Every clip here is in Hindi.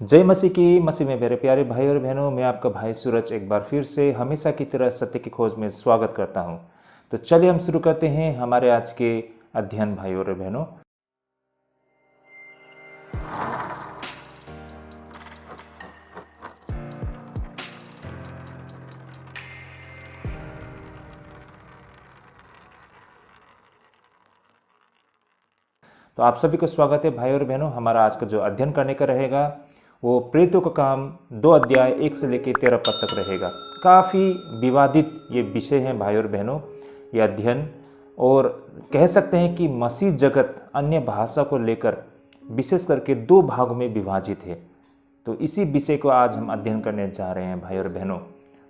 जय मसीह की। मसीह में मेरे प्यारे भाई और बहनों, मैं आपका भाई सूरज एक बार फिर से हमेशा की तरह सत्य की खोज में स्वागत करता हूं। तो चलिए हम शुरू करते हैं हमारे आज के अध्ययन भाई और बहनों। तो आप सभी का स्वागत है भाई और बहनों। हमारा आज का जो अध्ययन करने का रहेगा वो प्रेरितों का काम 2 अध्याय 1 से लेकर 13 पद तक रहेगा। काफ़ी विवादित ये विषय हैं भाई और बहनों, ये अध्ययन। और कह सकते हैं कि मसीह जगत अन्य भाषा को लेकर विशेष करके 2 भागों में विभाजित है। तो इसी विषय को आज हम अध्ययन करने जा रहे हैं भाई और बहनों।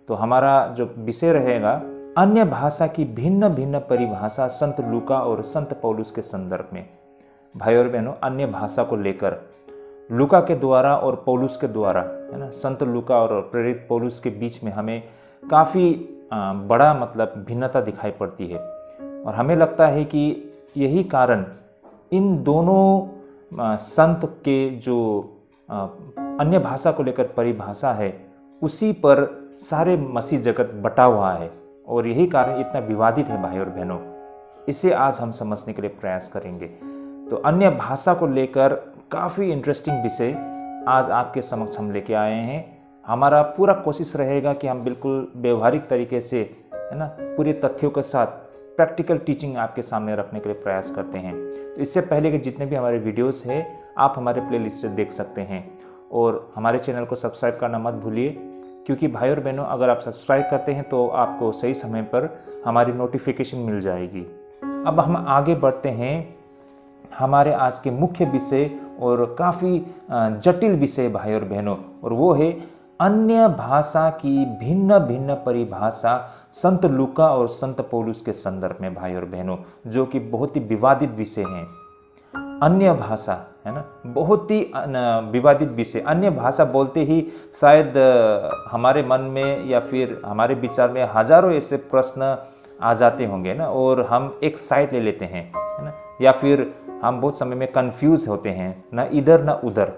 तो हमारा जो विषय रहेगा अन्य भाषा की भिन्न भिन्न परिभाषा संत लूका और संत पौलुस के संदर्भ में। भाई और बहनों, अन्य भाषा को लेकर लूका के द्वारा और पौलुस के द्वारा, है ना, संत लूका और प्रेरित पौलुस के बीच में हमें काफ़ी बड़ा भिन्नता दिखाई पड़ती है। और हमें लगता है कि यही कारण इन दोनों संत के जो अन्य भाषा को लेकर परिभाषा है उसी पर सारे मसीह जगत बटा हुआ है, और यही कारण इतना विवादित है भाई और बहनों। इसे आज हम समझने के लिए प्रयास करेंगे। तो अन्य भाषा को लेकर काफ़ी इंटरेस्टिंग विषय आज आपके समक्ष हम लेके आए हैं। हमारा पूरा कोशिश रहेगा कि हम बिल्कुल व्यवहारिक तरीके से, है ना, पूरे तथ्यों के साथ प्रैक्टिकल टीचिंग आपके सामने रखने के लिए प्रयास करते हैं। तो इससे पहले कि जितने भी हमारे वीडियोस हैं आप हमारे प्लेलिस्ट से देख सकते हैं, और हमारे चैनल को सब्सक्राइब करना मत भूलिए, क्योंकि भाई और बहनों अगर आप सब्सक्राइब करते हैं तो आपको सही समय पर हमारी नोटिफिकेशन मिल जाएगी। अब हम आगे बढ़ते हैं हमारे आज के मुख्य विषय और काफ़ी जटिल विषय भाई और बहनों, और वो है अन्य भाषा की भिन्न भिन्न परिभाषा संत लूका और संत पौलुस के संदर्भ में भाई और बहनों, जो कि बहुत ही विवादित विषय हैं। अन्य भाषा, है ना, बहुत ही विवादित विषय। अन्य भाषा बोलते ही शायद हमारे मन में या फिर हमारे विचार में हजारों ऐसे प्रश्न आ जाते होंगे ना, और हम एक साइड ले लेते हैं, है ना, या फिर हम बहुत समय में कंफ्यूज होते हैं, ना इधर ना उधर।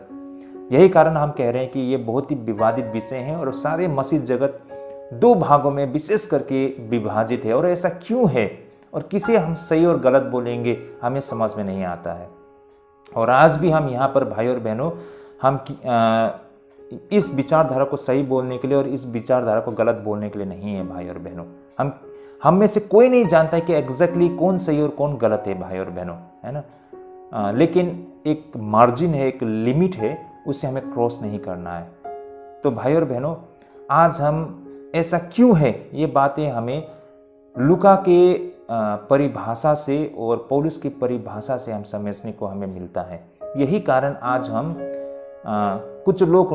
यही कारण हम कह रहे हैं कि ये बहुत ही विवादित विषय हैं, और सारे मसीह जगत 2 भागों में विशेष करके विभाजित है। और ऐसा क्यों है और किसे हम सही और गलत बोलेंगे हमें समझ में नहीं आता है। और आज भी हम यहाँ पर भाई और बहनों, हम इस विचारधारा को सही बोलने के लिए और इस विचारधारा को गलत बोलने के लिए नहीं है भाई और बहनों। हम में से कोई नहीं जानता है कि एग्जैक्टली कौन सही और कौन गलत है भाई और बहनों, है ना। लेकिन एक मार्जिन है, एक लिमिट है, उसे हमें क्रॉस नहीं करना है। तो भाई और बहनों, आज हम ऐसा क्यों है ये बातें हमें लूका के परिभाषा से और पौलुस की परिभाषा से हम समझने को हमें मिलता है। यही कारण आज हम कुछ लोग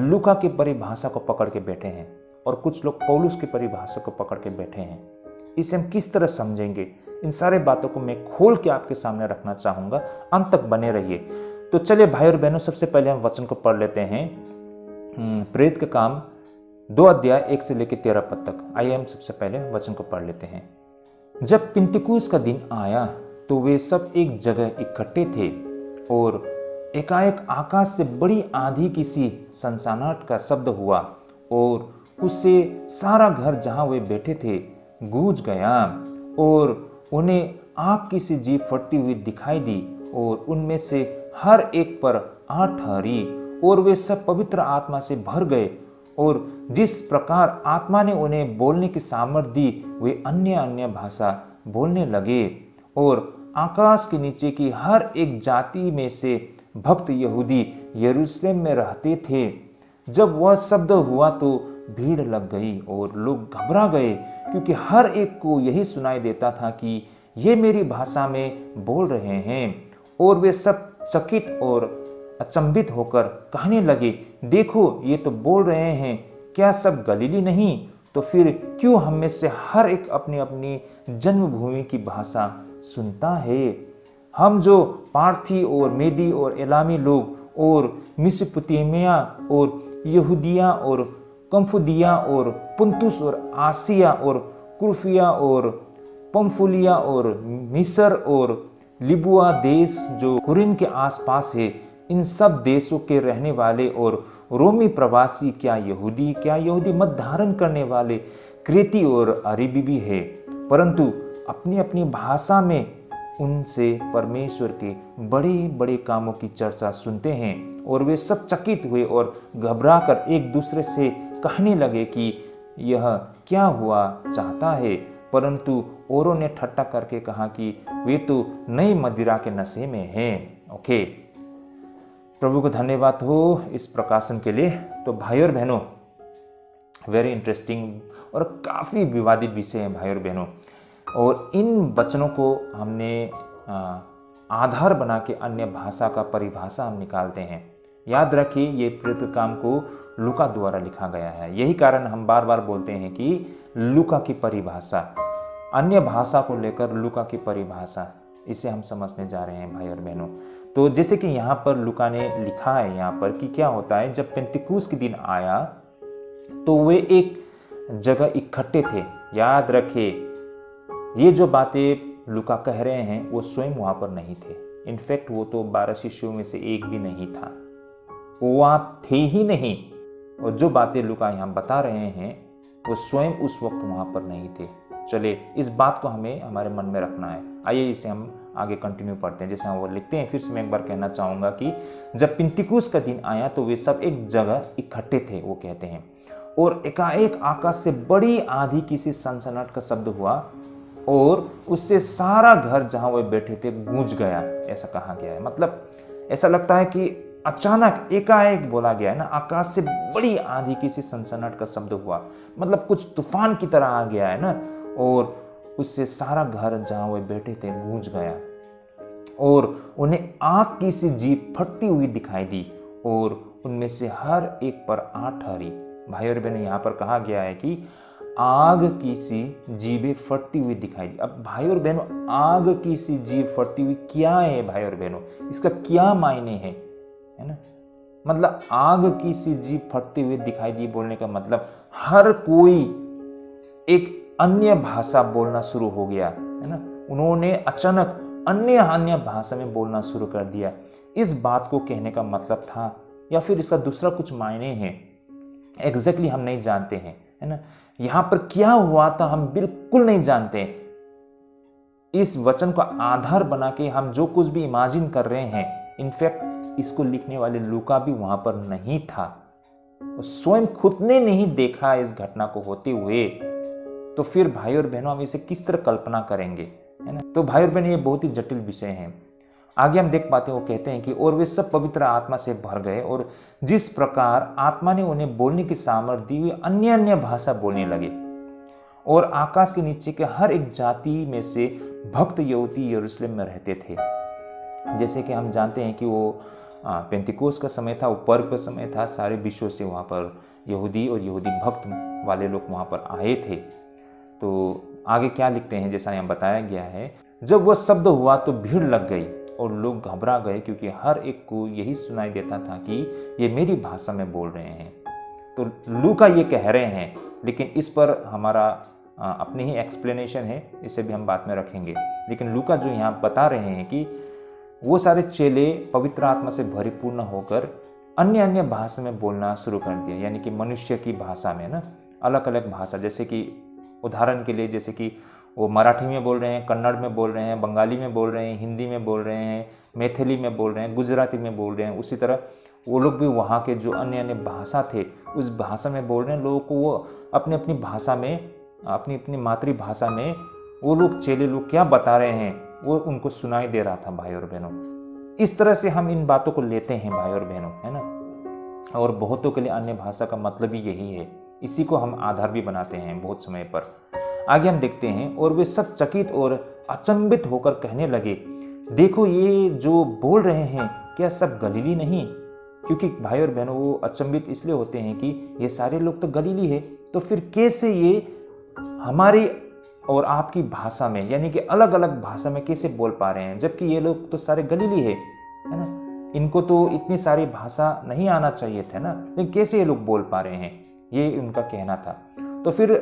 लूका की परिभाषा को पकड़ के बैठे हैं और कुछ लोग पौलुस की परिभाषा को पकड़ के बैठे हैं। इसे हम किस तरह समझेंगे, इन सारे बातों को मैं खोल के आपके सामने रखना चाहूँगा। अंत तक बने रहिए। तो चलिए भाई और बहनों, सबसे पहले हम वचन को पढ़ लेते हैं। प्रेरित का काम 2 अध्याय 1 से लेकर 13 पद तक। आइए हम सबसे पहले वचन को पढ़ लेते हैं। जब पिंतकुस्त का दिन आया तो वे सब एक जगह इकट्ठे थे, और एकाएक आकाश से बड़ी आंधी की सी सनसनाहट का शब्द हुआ, और उससे सारा घर जहाँ वे बैठे थे गूंज गया, और उन्हें आग की सी जीभ फटती हुई दिखाई दी, और उनमें से हर एक पर आँख ठहरी, और वे सब पवित्र आत्मा से भर गए, और जिस प्रकार आत्मा ने उन्हें बोलने की सामर्थ्य दी वे अन्य अन्य भाषा बोलने लगे। और आकाश के नीचे की हर एक जाति में से भक्त यहूदी यरूशलेम में रहते थे। जब वह शब्द हुआ तो भीड़ लग गई और लोग घबरा गए, क्योंकि हर एक को यही सुनाई देता था कि ये मेरी भाषा में बोल रहे हैं। और वे सब चकित और अचंभित होकर कहने लगे, देखो ये तो बोल रहे हैं, क्या सब गलीली नहीं? तो फिर क्यों हम में से हर एक अपनी अपनी जन्मभूमि की भाषा सुनता है? हम जो पार्थी और मेदी और एलामी लोग और मेसोपोटामिया और यहूदिया और कम्फुदिया और पुंतुस और आसिया और कुर्फिया और पंफुलिया और मिस्र और लिबुआ देश जो कुरिन के आसपास है, इन सब देशों के रहने वाले और रोमी प्रवासी, क्या यहूदी मत धारण करने वाले, क्रेती और अरबी भी है, परंतु अपनी अपनी भाषा में उनसे परमेश्वर के बड़े बड़े कामों की चर्चा सुनते हैं। और वे सब चकित हुए और घबराकर एक दूसरे से कहने लगे कि यह क्या हुआ चाहता है। परंतु औरों ने ठट्ठा करके कहा कि वे तो नई मदिरा के नशे में हैं। ओके, प्रभु को धन्यवाद हो इस प्रकाशन के लिए। तो भाई और बहनों, वेरी इंटरेस्टिंग और काफ़ी विवादित विषय है भाई और बहनों, और इन वचनों को हमने आधार बना के अन्य भाषा का परिभाषा हम निकालते हैं। याद रखिए, ये प्रेरित काम को लूका द्वारा लिखा गया है। यही कारण हम बार बार बोलते हैं कि लूका की परिभाषा, अन्य भाषा को लेकर लूका की परिभाषा, इसे हम समझने जा रहे हैं भाई और बहनों। तो जैसे कि यहाँ पर लूका ने लिखा है यहाँ पर कि क्या होता है, जब पेंतिकुस्त के दिन आया तो वे एक जगह इकट्ठे थे। याद रखिए, ये जो बातें लूका कह रहे हैं वो स्वयं वहाँ पर नहीं थे। इनफैक्ट वो तो 12 शिष्यों में से एक भी नहीं था, वो वहाँ थे ही नहीं। और जो बातें लूका यहाँ बता रहे हैं वो स्वयं उस वक्त वहाँ पर नहीं थे। चलिए, इस बात को हमें हमारे मन में रखना है। आइए इसे हम आगे कंटिन्यू पढ़ते हैं। जैसे हम वो लिखते हैं, फिर से मैं एक बार कहना चाहूँगा कि जब पेंतिकुस्त का दिन आया तो वे सब एक जगह इकट्ठे थे, वो कहते हैं, और एकाएक आकाश से बड़ी आंधी की सी सनसनाहट का शब्द हुआ और उससे सारा घर जहां वे बैठे थे गूंज गया, ऐसा कहा गया है। मतलब ऐसा लगता है कि अचानक एकाएक बोला गया है ना, आकाश से बड़ी आंधी की सी सनसनाहट का शब्द हुआ, मतलब कुछ तूफान की तरह आ गया है ना, और उससे सारा घर जहां वे बैठे थे गूंज गया। और उन्हें आग की सी जीभ फटती हुई दिखाई दी और उनमें से हर एक पर आग ठहरी। भाई और बहन, यहाँ पर कहा गया है कि आग की सी जीभें फटती हुई दिखाई दी। अब भाई और बहनों, आग की सी जीभ फटती हुई क्या है भाई और बहनों, इसका क्या मायने है ना? मतलब आग की सी जीभ फटती हुई दिखाई दी बोलने का मतलब हर कोई एक अन्य भाषा बोलना शुरू हो गया है ना। उन्होंने अचानक अन्य भाषा में बोलना शुरू कर दिया। इस बात को कहने का मतलब था, या फिर इसका दूसरा कुछ मायने हैं, एग्जैक्टली हम नहीं जानते हैं, है ना। यहां पर क्या हुआ था हम बिल्कुल नहीं जानते। इस वचन का आधार बना के हम जो कुछ भी इमेजिन कर रहे हैं, इनफैक्ट इसको लिखने वाले लूका भी वहां पर नहीं था, स्वयं खुद ने नहीं देखा इस घटना को होते हुए। तो फिर भाई और बहनों, हम इसे किस तरह कल्पना करेंगे, है ना। तो भाई और बहनों, ये बहुत ही जटिल विषय है। आगे हम देख पाते हैं, वो कहते हैं कि और वे सब पवित्र आत्मा से भर गए और जिस प्रकार आत्मा ने उन्हें बोलने की सामर्थ्य दी, वे अन्य भाषा बोलने लगे। और आकाश के नीचे के हर एक जाति में से भक्त यहूदी यरूशलेम में रहते थे। जैसे कि हम जानते हैं कि वो पेंतिकोस्त का समय था, वो पर्व का समय था, सारे विश्व से वहाँ पर यहूदी और यहूदी भक्त वाले लोग वहाँ पर आए थे। तो आगे क्या लिखते हैं, जैसा यहाँ बताया गया है, जब वह शब्द हुआ तो भीड़ लग गई और लोग घबरा गए, क्योंकि हर एक को यही सुनाई देता था कि ये मेरी भाषा में बोल रहे हैं। तो लूका ये कह रहे हैं, लेकिन इस पर हमारा अपनी ही एक्सप्लेनेशन है, इसे भी हम बाद में रखेंगे। लेकिन लूका जो यहाँ बता रहे हैं कि वो सारे चेले पवित्र आत्मा से परिपूर्ण होकर अन्य भाषा में बोलना शुरू कर दिया, यानी कि मनुष्य की भाषा में ना, अलग अलग भाषा। जैसे कि उदाहरण के लिए, जैसे कि वो मराठी में बोल रहे हैं, कन्नड़ में बोल रहे हैं, बंगाली में बोल रहे हैं, हिंदी में बोल रहे हैं, मैथिली में बोल रहे हैं, गुजराती में बोल रहे हैं। उसी तरह वो लोग भी वहाँ के जो अन्य भाषा थे उस भाषा में बोल रहे हैं। लोगों को वो अपनी अपनी भाषा में, अपनी अपनी मातृभाषा में वो लोग, चेले लोग क्या बता रहे हैं वो उनको सुनाई दे रहा था भाई और बहनों। इस तरह से हम इन बातों को लेते हैं भाई और बहनों, है ना। और बहुतों के लिए अन्य भाषा का मतलब ही यही है, इसी को हम आधार भी बनाते हैं बहुत समय पर। आगे हम देखते हैं, और वे सब चकित और अचंभित होकर कहने लगे, देखो ये जो बोल रहे हैं क्या सब गलीली नहीं। क्योंकि भाई और बहनों, वो अचंभित इसलिए होते हैं कि ये सारे लोग तो गलीली है, तो फिर कैसे ये हमारी और आपकी भाषा में, यानी कि अलग अलग भाषा में कैसे बोल पा रहे हैं, जबकि ये लोग तो सारे गलीली है ना। इनको तो इतनी सारी भाषा नहीं आना चाहिए था ना, लेकिन कैसे ये लोग बोल पा रहे हैं, ये उनका कहना था। तो फिर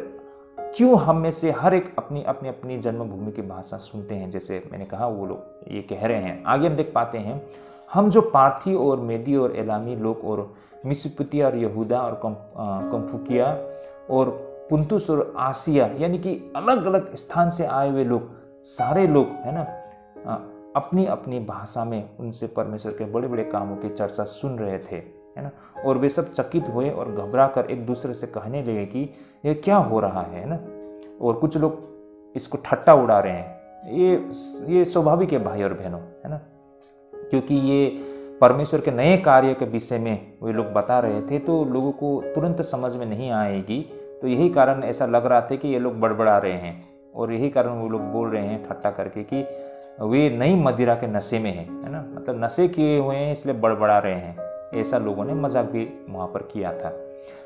क्यों हम में से हर एक अपनी अपनी अपनी जन्मभूमि की भाषा सुनते हैं, जैसे मैंने कहा वो लोग ये कह रहे हैं। आगे हम देख पाते हैं, हम जो पार्थी और मेदी और एलामी लोग और मिसोपोटामिया और यहूदा और कम्फुकिया और पुंतुस और आसिया यानी कि अलग अलग स्थान से आए हुए लोग, सारे लोग है ना, अपनी अपनी भाषा में उनसे परमेश्वर के बड़े बड़े कामों की चर्चा सुन रहे थे, है ना। और वे सब चकित हुए और घबरा कर एक दूसरे से कहने लगे कि ये क्या हो रहा है ना। और कुछ लोग इसको ठट्टा उड़ा रहे हैं। ये स्वाभाविक है भाई और बहनों, है ना, क्योंकि ये परमेश्वर के नए कार्य के विषय में वे लोग बता रहे थे, तो लोगों को तुरंत समझ में नहीं आएगी। तो यही कारण ऐसा लग रहा था कि ये लोग बड़बड़ा रहे हैं, और यही कारण वो लोग बोल रहे हैं ठट्टा करके कि वे नई मदिरा के नशे में हैं, है ना, मतलब नशे किए हुए हैं इसलिए बड़बड़ा रहे हैं। ऐसा लोगों ने मजाक भी वहाँ पर किया था।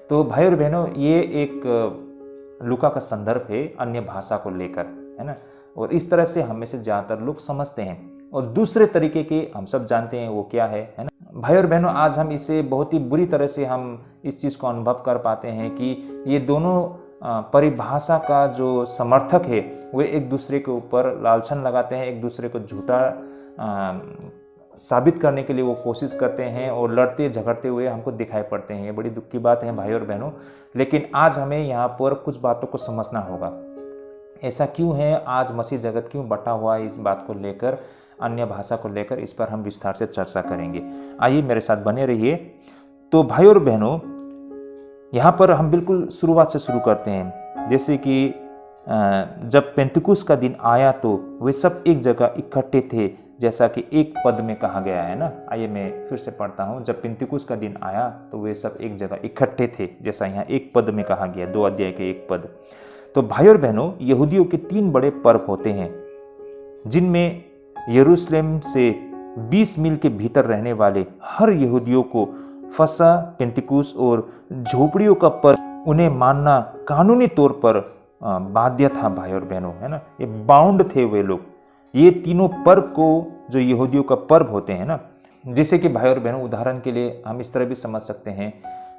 तो भाई और बहनों, ये एक लूका का संदर्भ है अन्य भाषा को लेकर, है ना, और इस तरह से हमें से ज़्यादातर लोग समझते हैं। और दूसरे तरीके के हम सब जानते हैं वो क्या है ना। भाई और बहनों, आज हम इसे बहुत ही बुरी तरह से हम इस चीज़ को अनुभव कर पाते हैं कि ये दोनों परिभाषा का जो समर्थक है वे एक दूसरे के ऊपर लालछन लगाते हैं, एक दूसरे को झूठा साबित करने के लिए वो कोशिश करते हैं और लड़ते झगड़ते हुए हमको दिखाई पड़ते हैं। ये बड़ी दुख की बात है भाई और बहनों। लेकिन आज हमें यहाँ पर कुछ बातों को समझना होगा। ऐसा क्यों है, आज मसीह जगत क्यों बटा हुआ है, इस बात को लेकर, अन्य भाषा को लेकर, इस पर हम विस्तार से चर्चा करेंगे। आइए मेरे साथ बने रहिए। तो भाई और बहनों, यहाँ पर हम बिल्कुल शुरुआत से शुरू करते हैं। जैसे कि जब पेंतिकुस्त का दिन आया तो वे सब एक जगह इकट्ठे थे, जैसा कि एक पद में कहा गया है ना। आइए मैं फिर से पढ़ता हूँ। जब पेंतिकुस्त का दिन आया तो वे सब एक जगह इकट्ठे थे, जैसा यहाँ एक पद में कहा गया, 2 अध्याय के 1 पद। तो भाई और बहनों, यहूदियों के 3 बड़े पर्व होते हैं, जिनमें यरूशलेम से 20 मील के भीतर रहने वाले हर यहूदियों को फसह, पेंतिकुस्त और झोपड़ियों का पर्व उन्हें मानना कानूनी तौर पर बाध्य था। भाई और बहनों, है ना, ये बाउंड थे वे लोग। ये तीनों पर्व को जो यहूदियों का पर्व होते हैं ना, जैसे कि भाई और बहनों, उदाहरण के लिए हम इस तरह भी समझ सकते हैं,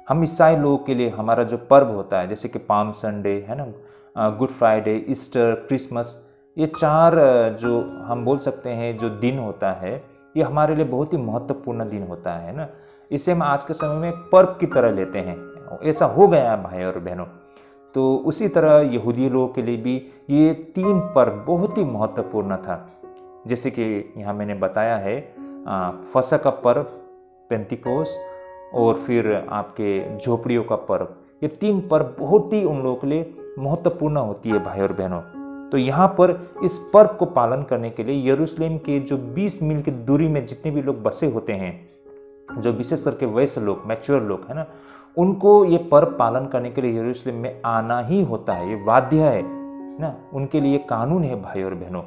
हम ईसाई लोगों के लिए हमारा जो पर्व होता है, जैसे कि पाम संडे, है ना, गुड फ्राइडे, ईस्टर, क्रिसमस, ये 4 जो हम बोल सकते हैं जो दिन होता है, ये हमारे लिए बहुत ही महत्वपूर्ण दिन होता है ना। इसे हम आज के समय में एक पर्व की तरह लेते हैं। ऐसा हो गया है भाई और बहनों। तो उसी तरह यहूदी लोगों के लिए भी ये 3 पर्व बहुत ही महत्वपूर्ण था। जैसे कि यहाँ मैंने बताया है, फसह का पर्व, पेंतिकोस्त और फिर आपके झोपड़ियों का पर्व, ये 3 पर्व बहुत ही उन लोगों के लिए महत्वपूर्ण होती है भाई और बहनों। तो यहाँ पर इस पर्व को पालन करने के लिए यरूशलेम के जो 20 मील की दूरी में जितने भी लोग बसे होते हैं, जो विशेष करके वयस्क लोग, मैच्योर लोग, है ना, उनको ये पर्व पालन करने के लिए यरूशलेम में आना ही होता है। ये बाध्य है ना, उनके लिए कानून है भाई और बहनों।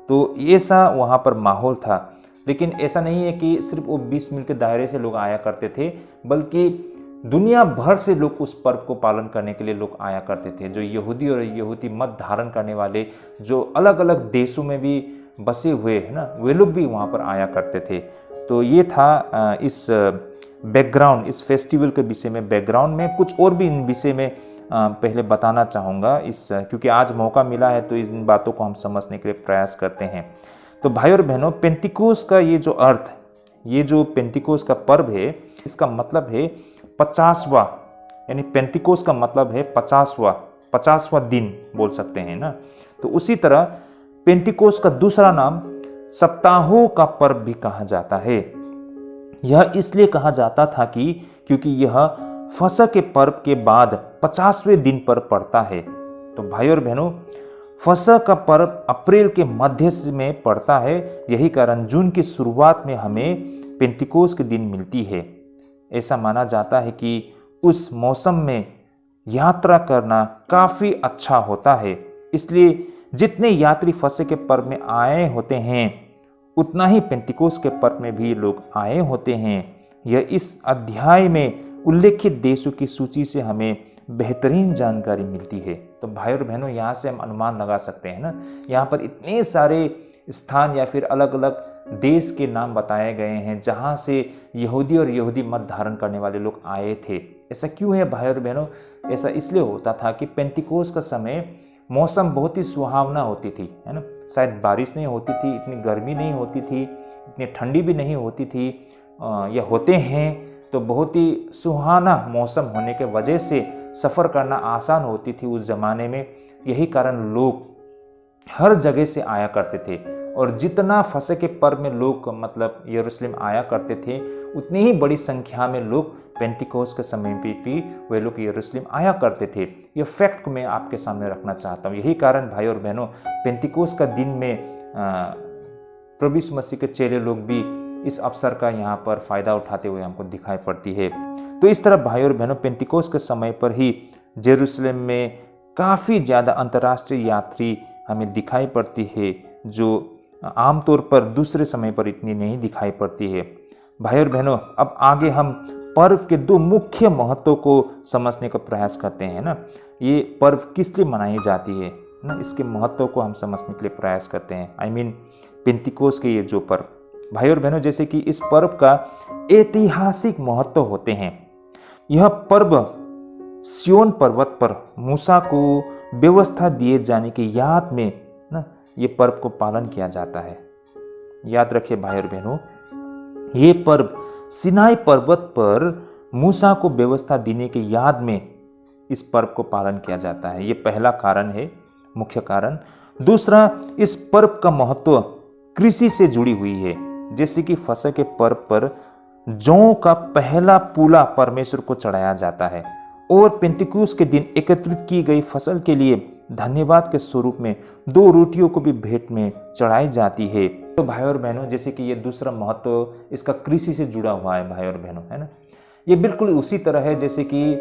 तो ऐसा वहाँ पर माहौल था। लेकिन ऐसा नहीं है कि सिर्फ वो 20 मील के दायरे से लोग आया करते थे, बल्कि दुनिया भर से लोग उस पर्व को पालन करने के लिए लोग आया करते थे। जो यहूदी और यहूदी मत धारण करने वाले, जो अलग अलग देशों में भी बसे हुए है ना, वे लोग भी वहाँ पर आया करते थे। तो ये था इस बैकग्राउंड, इस फेस्टिवल के विषय में बैकग्राउंड में। कुछ और भी इन विषय में पहले बताना चाहूँगा, क्योंकि आज मौका मिला है तो इन बातों को हम समझने के लिए प्रयास करते हैं। तो भाई और बहनों, पेंतिकोस्त का ये जो अर्थ, ये जो पेंतिकोस्त का पर्व है, इसका मतलब है 50वां, यानी पेंतिकोस्त का मतलब है 50वां दिन बोल सकते हैं ना। तो उसी तरह पेंतिकोस्त का दूसरा नाम सप्ताहों का पर्व भी कहा जाता है। यह इसलिए कहा जाता था क्योंकि यह फसह के पर्व के बाद 50वें दिन पर पड़ता है। तो भाई और बहनों, फसह का पर्व अप्रैल के मध्य में पड़ता है। यही कारण जून की शुरुआत में हमें पेंतिकोस्त के दिन मिलती है। ऐसा माना जाता है कि उस मौसम में यात्रा करना काफ़ी अच्छा होता है। इसलिए जितने यात्री फसह के पर्व में आए होते हैं, उतना ही पेंतिकोस्त के पर्व में भी लोग आए होते हैं। यह इस अध्याय में उल्लेखित देशों की सूची से हमें बेहतरीन जानकारी मिलती है। तो भाई और बहनों, यहाँ से हम अनुमान लगा सकते हैं ना, यहाँ पर इतने सारे स्थान या फिर अलग अलग देश के नाम बताए गए हैं जहाँ से यहूदी और यहूदी मत धारण करने वाले लोग आए थे। ऐसा क्यों है भाई और बहनों? ऐसा इसलिए होता था कि पेंतिकोस्त का समय मौसम बहुत ही सुहावना होती थी, है ना। शायद बारिश नहीं होती थी, इतनी गर्मी नहीं होती थी, इतनी ठंडी भी नहीं होती थी या होते हैं तो बहुत ही सुहाना मौसम होने के वजह से सफ़र करना आसान होती थी उस ज़माने में। यही कारण लोग हर जगह से आया करते थे और जितना फसह के पर्व में लोग मतलब यरूशलेम आया करते थे उतनी ही बड़ी संख्या में लोग पेंटिकोस के समय पे भी वे लोग यरूशलेम आया करते थे। यह फैक्ट को मैं आपके सामने रखना चाहता हूँ। यही कारण भाई और बहनों पेंटिकोस का दिन में प्रभु यीशु मसीह के चेले लोग भी इस अवसर का यहाँ पर फ़ायदा उठाते हुए हमको दिखाई पड़ती है। तो इस तरह भाई और बहनों पेंटिकोस के समय पर ही जेरूशलेम में काफ़ी ज़्यादा अंतर्राष्ट्रीय यात्री हमें दिखाई पड़ती है, जो आमतौर पर दूसरे समय पर इतनी नहीं दिखाई पड़ती है। भाई और बहनों अब आगे हम पर्व के दो मुख्य महत्वों को समझने का प्रयास करते हैं ना। ये पर्व किस लिए मनाई जाती है ना, इसके महत्व को हम समझने के लिए प्रयास करते हैं। आई मीन पेंटिकोस के ये जो पर्व भाई और बहनों, जैसे कि इस पर्व का ऐतिहासिक महत्व होते हैं। यह पर्व सिय्योन पर्वत पर मूसा को व्यवस्था दिए जाने की याद में ना ये पर्व को पालन किया जाता है। याद रखिए भाई और बहनों, ये पर्व सिनाई पर्वत पर मूसा को व्यवस्था देने की याद में इस पर्व को पालन किया जाता है। ये पहला कारण है, मुख्य कारण। दूसरा, इस पर्व का महत्व कृषि से जुड़ी हुई है। जैसे कि फसह के पर्व पर जौ का पहला पूला परमेश्वर को चढ़ाया जाता है और पेंटिकोस के दिन एकत्रित की गई फसल के लिए धन्यवाद के स्वरूप में 2 रोटियों को भी भेंट में चढ़ाई जाती है। तो भाई और बहनों, जैसे कि ये दूसरा महत्व इसका कृषि से जुड़ा हुआ है भाई और बहनों, है ना। ये बिल्कुल उसी तरह है जैसे कि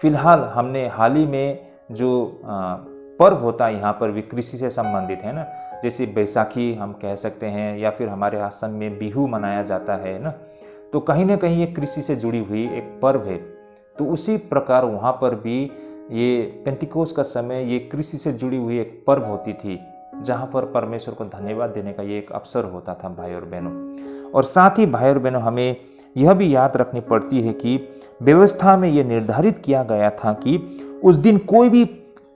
फिलहाल हमने हाल ही में जो पर्व होता है यहाँ पर भी कृषि से संबंधित है ना। जैसे बैसाखी हम कह सकते हैं या फिर हमारे आसम में बिहू मनाया जाता है ना। तो कहीं ना कहीं ये कृषि से जुड़ी हुई एक पर्व है। तो उसी प्रकार वहाँ पर भी ये पेंटिकोस का समय ये कृषि से जुड़ी हुई एक पर्व होती थी, जहाँ पर परमेश्वर को धन्यवाद देने का ये एक अवसर होता था भाई और बहनों। और साथ ही भाई और बहनों, हमें यह भी याद रखनी पड़ती है कि व्यवस्था में यह निर्धारित किया गया था कि उस दिन कोई भी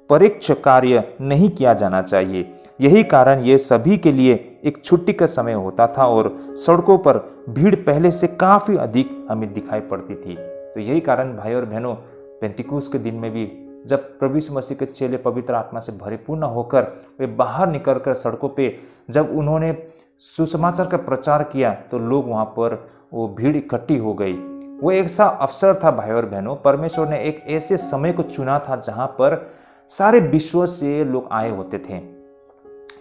परोक्ष कार्य नहीं किया जाना चाहिए। यही कारण ये सभी के लिए एक छुट्टी का समय होता था और सड़कों पर भीड़ पहले से काफ़ी अधिक हमें दिखाई पड़ती थी। तो यही कारण भाई और बहनों, पेंटिकोस के दिन में भी जब प्रभु यीशु मसीह के चेले पवित्र आत्मा से भरिपूर्ण होकर वे बाहर निकलकर सड़कों पे जब उन्होंने सुसमाचार का प्रचार किया तो लोग वहाँ पर वो भीड़ इकट्ठी हो गई। वो एक सा अवसर था भाई और बहनों, परमेश्वर ने एक ऐसे समय को चुना था जहाँ पर सारे विश्व से लोग आए होते थे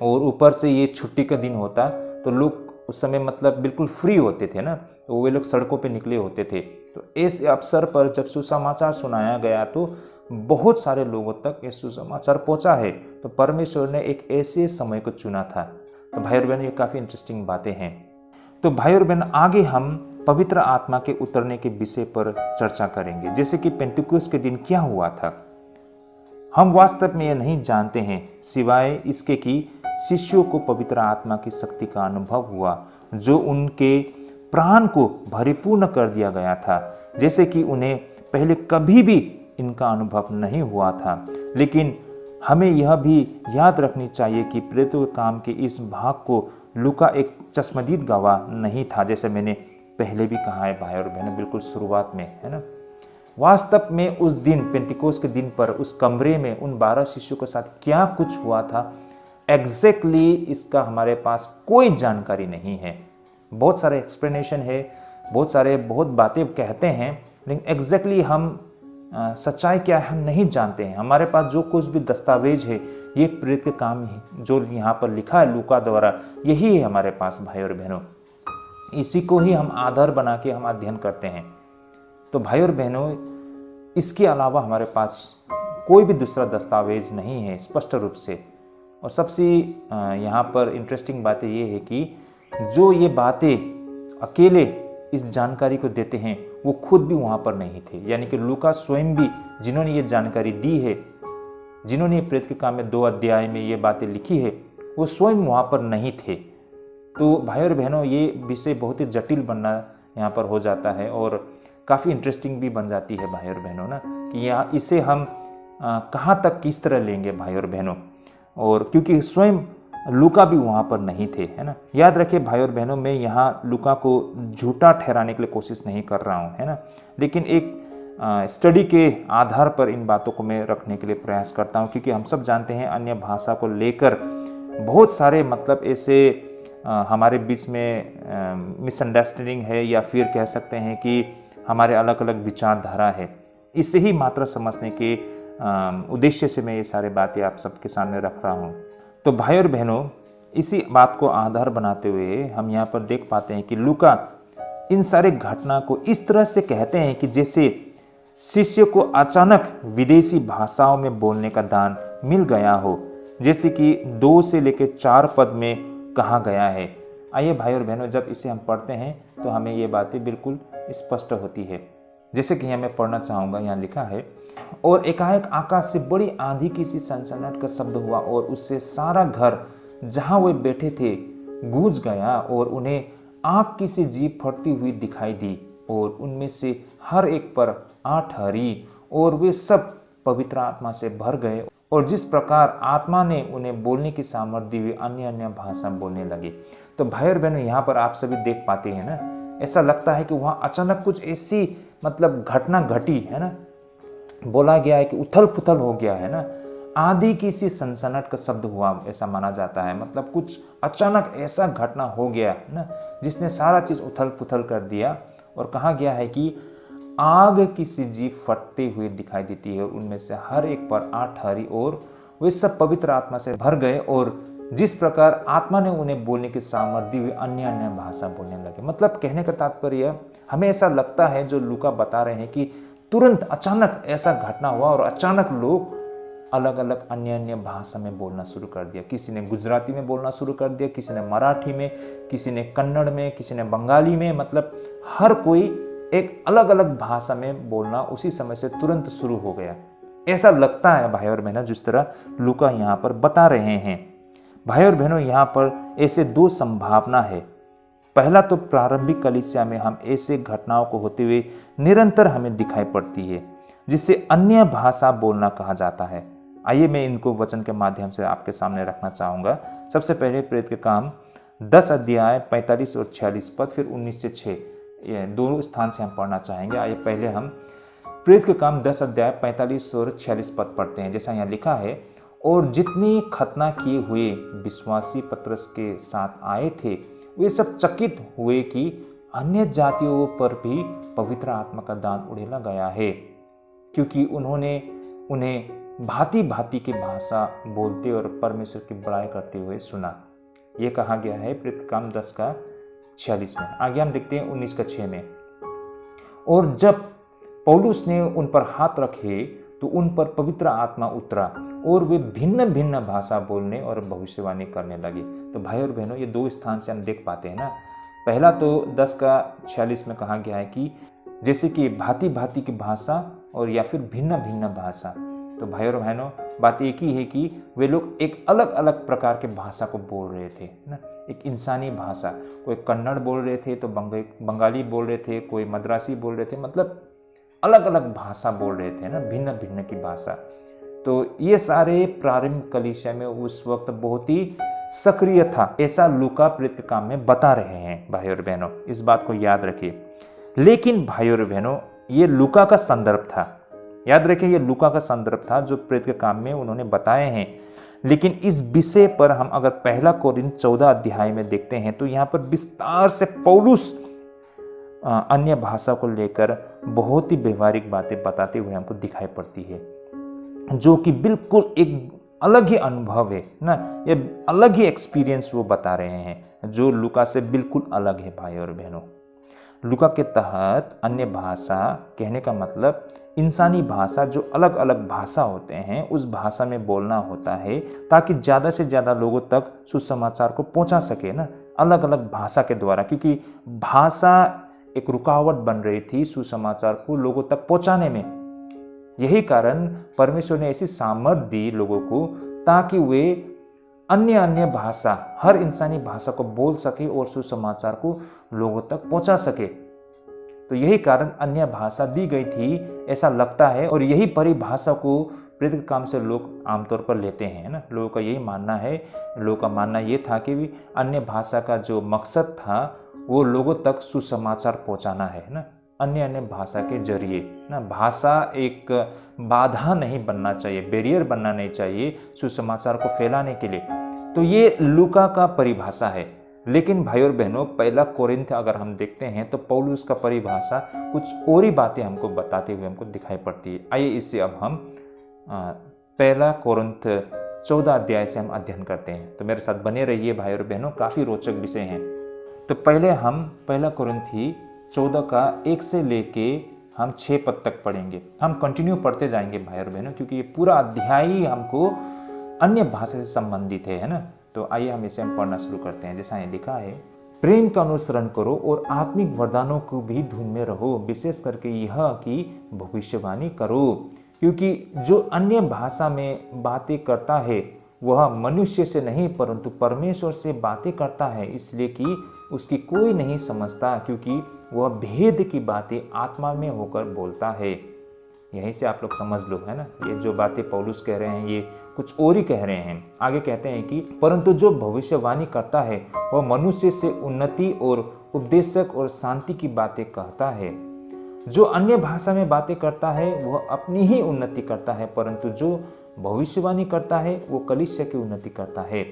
और ऊपर से ये छुट्टी का दिन होता तो लोग उस समय मतलब बिल्कुल फ्री होते थे ना, तो वे लोग सड़कों पे निकले होते थे। तो इस अवसर पर जब सुसमाचार सुनाया गया तो बहुत सारे लोगों तक ये सुसमाचार पहुंचा है। तो परमेश्वर ने एक ऐसे समय को चुना था। तो भाई और बहन, ये काफ़ी इंटरेस्टिंग बातें हैं। तो भाई और बहन, आगे हम पवित्र आत्मा के उतरने के विषय पर चर्चा करेंगे। जैसे कि पेंटिकोस के दिन क्या हुआ था, हम वास्तव में यह नहीं जानते हैं सिवाय इसके कि शिष्यों को पवित्र आत्मा की शक्ति का अनुभव हुआ जो उनके प्राण को भरिपूर्ण कर दिया गया था, जैसे कि उन्हें पहले कभी भी इनका अनुभव नहीं हुआ था। लेकिन हमें यह भी याद रखनी चाहिए कि प्रेरितों के काम के इस भाग को लूका एक चश्मदीद गवाह नहीं था, जैसे मैंने पहले भी कहा है भाई और बहनों, बिल्कुल शुरुआत में, है ना। वास्तव में उस दिन पेंटिकोस के दिन पर उस कमरे में उन 12 शिष्यों के साथ क्या कुछ हुआ था एग्जैक्टली इसका हमारे पास कोई जानकारी नहीं है। बहुत सारे एक्सप्लेनेशन है, बहुत बातें कहते हैं, लेकिन एग्जैक्टली हम सच्चाई क्या है हम नहीं जानते हैं। हमारे पास जो कुछ भी दस्तावेज है ये प्रेरित के काम जो यहाँ पर लिखा है लूका द्वारा, यही है हमारे पास भाई और बहनों। इसी को ही हम आधार बना के हम अध्ययन करते हैं। तो भाई और बहनों, इसके अलावा हमारे पास कोई भी दूसरा दस्तावेज नहीं है स्पष्ट रूप से। और सबसे यहाँ पर इंटरेस्टिंग बात ये है कि जो ये बातें अकेले इस जानकारी को देते हैं वो खुद भी वहाँ पर नहीं थे। यानी कि लूका स्वयं भी, जिन्होंने ये जानकारी दी है, जिन्होंने प्रेरित के काम में 2 अध्याय में ये बातें लिखी है, वो स्वयं वहाँ पर नहीं थे। तो भाई और बहनों, ये विषय बहुत ही जटिल बनना यहाँ पर हो जाता है और काफ़ी इंटरेस्टिंग भी बन जाती है भाई और बहनों ना, कि यहाँ इसे हम कहाँ तक किस तरह लेंगे भाई और बहनों। और क्योंकि स्वयं लूका भी वहाँ पर नहीं थे, है ना। याद रखिए भाई और बहनों, मैं यहाँ लूका को झूठा ठहराने के लिए कोशिश नहीं कर रहा हूँ, है ना, लेकिन एक स्टडी के आधार पर इन बातों को मैं रखने के लिए प्रयास करता हूँ, क्योंकि हम सब जानते हैं अन्य भाषा को लेकर बहुत सारे मतलब ऐसे हमारे बीच में मिसअंडरस्टैंडिंग है, या फिर कह सकते हैं कि हमारे अलग अलग विचारधारा है। इसे ही मात्र समझने के उद्देश्य से मैं ये सारे बातें आप सबके सामने रख रहा हूँ। तो भाई और बहनों, इसी बात को आधार बनाते हुए हम यहाँ पर देख पाते हैं कि लूका इन सारे घटना को इस तरह से कहते हैं कि जैसे शिष्य को अचानक विदेशी भाषाओं में बोलने का दान मिल गया हो, जैसे कि 2 से लेकर 4 पद में कहा गया है। आइए भाई और बहनों, जब इसे हम पढ़ते हैं तो हमें ये बातें बिल्कुल स्पष्ट होती है। जैसे कि यहाँ मैं पढ़ना चाहूँगा, यहाँ लिखा है, और एकाएक आकाश से बड़ी आंधी की सी सनसनाहट का शब्द हुआ और उससे सारा घर जहाँ वे बैठे थे गूंज गया, और उन्हें आग की सी जीभ फटती हुई दिखाई दी, और उनमें से हर एक पर 8 हरी, और वे सब पवित्र आत्मा से भर गए, और जिस प्रकार आत्मा ने उन्हें बोलने की सामर्थ्य दी, वे अन्य अन्य भाषा बोलने लगे। तो भाई और बहनों, यहाँ पर आप सभी देख पाते हैं ना, ऐसा लगता है कि वहाँ अचानक कुछ ऐसी मतलब घटना घटी, है ना। बोला गया है कि उथल पुथल हो गया, है ना, आंधी की सी सनसनाहट का शब्द हुआ, ऐसा माना जाता है। मतलब कुछ अचानक ऐसा घटना हो गया ना, जिसने सारा चीज उथल पुथल कर दिया। और कहा गया है कि आग की सी जीभ फटते हुए दिखाई देती है, उनमें से हर एक पर 8 हरी, और वे सब पवित्र आत्मा से भर गए, और जिस प्रकार आत्मा ने उन्हें बोलने की सामर्थ्य दी, वे अन्य अन्य भाषा बोलने लगे। मतलब कहने का तात्पर्य, हमें ऐसा लगता है जो लूका बता रहे हैं कि तुरंत अचानक ऐसा घटना हुआ और अचानक लोग अलग अलग अन्य अन्य भाषा में बोलना शुरू कर दिया। किसी ने गुजराती में बोलना शुरू कर दिया, किसी ने मराठी में, किसी ने कन्नड़ में, किसी ने बंगाली में। मतलब हर कोई एक अलग अलग भाषा में बोलना उसी समय से तुरंत शुरू हो गया। ऐसा लगता है भाई और बहनों, जिस तरह लूका यहाँ पर बता रहे हैं। भाई और बहनों, यहाँ पर ऐसे 2 संभावना है। पहला तो प्रारंभिक कलीसिया में हम ऐसे घटनाओं को होते हुए निरंतर हमें दिखाई पड़ती है, जिससे अन्य भाषा बोलना कहा जाता है। आइए मैं इनको वचन के माध्यम से आपके सामने रखना चाहूँगा। सबसे पहले प्रेरित के काम 10 अध्याय 45 और 46 पद, फिर 19 से 6, ये 2 स्थान से हम पढ़ना चाहेंगे। आइए पहले हम प्रेरित के काम 10 अध्याय 45 और 46 पद पढ़ते हैं। जैसा यहाँ लिखा है, और जितने खतना किए हुए विश्वासी पतरस के साथ आए थे, वे सब चकित हुए कि अन्य जातियों पर भी पवित्र आत्मा का दान उड़ेला गया है, क्योंकि उन्होंने उन्हें भांति भांति की भाषा बोलते और परमेश्वर की बड़ाई करते हुए सुना। ये कहा गया है प्रेरित काम 10 का 46 में। आगे हम देखते हैं 19 का 6 में, और जब पौलुस ने उन पर हाथ रखे तो उन पर पवित्र आत्मा उतरा, और वे भिन्न भिन्न भाषा बोलने और भविष्यवाणी करने लगे। तो भाई और बहनों, ये 2 स्थान से हम देख पाते हैं ना। पहला तो 10 का 46 में कहा गया है कि जैसे कि भांति भांति की भाषा और या फिर भिन्न भिन्न भाषा। तो भाई और बहनों, बात एक ही है कि वे लोग एक अलग अलग प्रकार के भाषा को बोल रहे थे ना। एक इंसानी भाषा, कोई कन्नड़ बोल रहे थे, तो बंगाली बोल रहे थे, कोई मद्रासी बोल रहे थे, मतलब अलग अलग भाषा बोल रहे थे ना, भिन्न भिन्न की भाषा। तो ये सारे प्रारंभिक कलीसिया में उस वक्त बहुत ही सक्रिय था, ऐसा लूका प्रेरित के काम में बता रहे हैं। भाई और बहनों, इस बात को याद रखिए। लेकिन भाई और बहनों, ये लूका का संदर्भ था, याद रखिए, ये लूका का संदर्भ था जो प्रेरित के काम में उन्होंने बताए हैं। लेकिन इस विषय पर हम अगर 1 कोरिन्थ 14 अध्याय में देखते हैं तो यहाँ पर विस्तार से पौलुस अन्य भाषा को लेकर बहुत ही व्यवहारिक बातें बताते हुए हमको दिखाई पड़ती है, जो कि बिल्कुल एक अलग ही अनुभव है ना, ये अलग ही एक्सपीरियंस वो बता रहे हैं, जो लूका से बिल्कुल अलग है। भाई और बहनों, लूका के तहत अन्य भाषा कहने का मतलब इंसानी भाषा, जो अलग अलग भाषा होते हैं उस भाषा में बोलना होता है, ताकि ज़्यादा से ज़्यादा लोगों तक सुसमाचार को पहुंचा सके ना, अलग अलग भाषा के द्वारा। क्योंकि भाषा एक रुकावट बन रही थी सुसमाचार को लोगों तक पहुंचाने में। यही कारण परमेश्वर ने ऐसी सामर्थ्य दी लोगों को, ताकि वे अन्य अन्य भाषा, हर इंसानी भाषा को बोल सके और सुसमाचार को लोगों तक पहुंचा सके। तो यही कारण अन्य भाषा दी गई थी, ऐसा लगता है। और यही परिभाषा को प्रेरित काम से लोग आमतौर पर लेते हैं, है ना। लोगों का यही मानना है, लोगों का मानना ये था कि भी अन्य भाषा का जो मकसद था वो लोगों तक सुसमाचार पहुंचाना है ना, अन्य अन्य भाषा के जरिए ना। भाषा एक बाधा नहीं बनना चाहिए, बैरियर बनना नहीं चाहिए सुसमाचार को फैलाने के लिए। तो ये लूका का परिभाषा है। लेकिन भाई और बहनों, पहला कोरिन्थ अगर हम देखते हैं तो पौलुस का परिभाषा कुछ और ही बातें हमको बताते हुए हमको दिखाई पड़ती है। आइए इसे अब हम पहला कोरिन्थ 14 अध्याय से हम अध्ययन करते हैं। तो मेरे साथ बने रहिए भाई और बहनों, काफ़ी रोचक विषय हैं। तो पहले हम पहला कोरिन्थी 14 का 1 से लेके हम 6 पद तक पढ़ेंगे। हम कंटिन्यू पढ़ते जाएंगे भाई और बहनों, क्योंकि ये पूरा अध्याय ही हमको अन्य भाषा से संबंधित है ना। तो आइए हम इसे पढ़ना शुरू करते हैं। जैसा ये लिखा है, प्रेम का अनुसरण करो और आत्मिक वरदानों को भी धुन में रहो, विशेष करके यह कि भविष्यवाणी करो, क्योंकि जो अन्य भाषा में बातें करता है वह मनुष्य से नहीं परंतु परमेश्वर से बातें करता है, इसलिए कि उसकी कोई नहीं समझता, क्योंकि वह भेद की बातें आत्मा में होकर बोलता है। यहीं से आप लोग समझ लो, है ना। ये जो बातें पौलुस कह रहे हैं ये कुछ और ही कह रहे हैं। आगे कहते हैं कि परंतु जो भविष्यवाणी करता है वह मनुष्य से उन्नति और उपदेशक और शांति की बातें कहता है। जो अन्य भाषा में बातें करता है वह अपनी ही उन्नति करता है, परंतु जो भविष्यवाणी करता है वो कलीसिया की उन्नति करता है।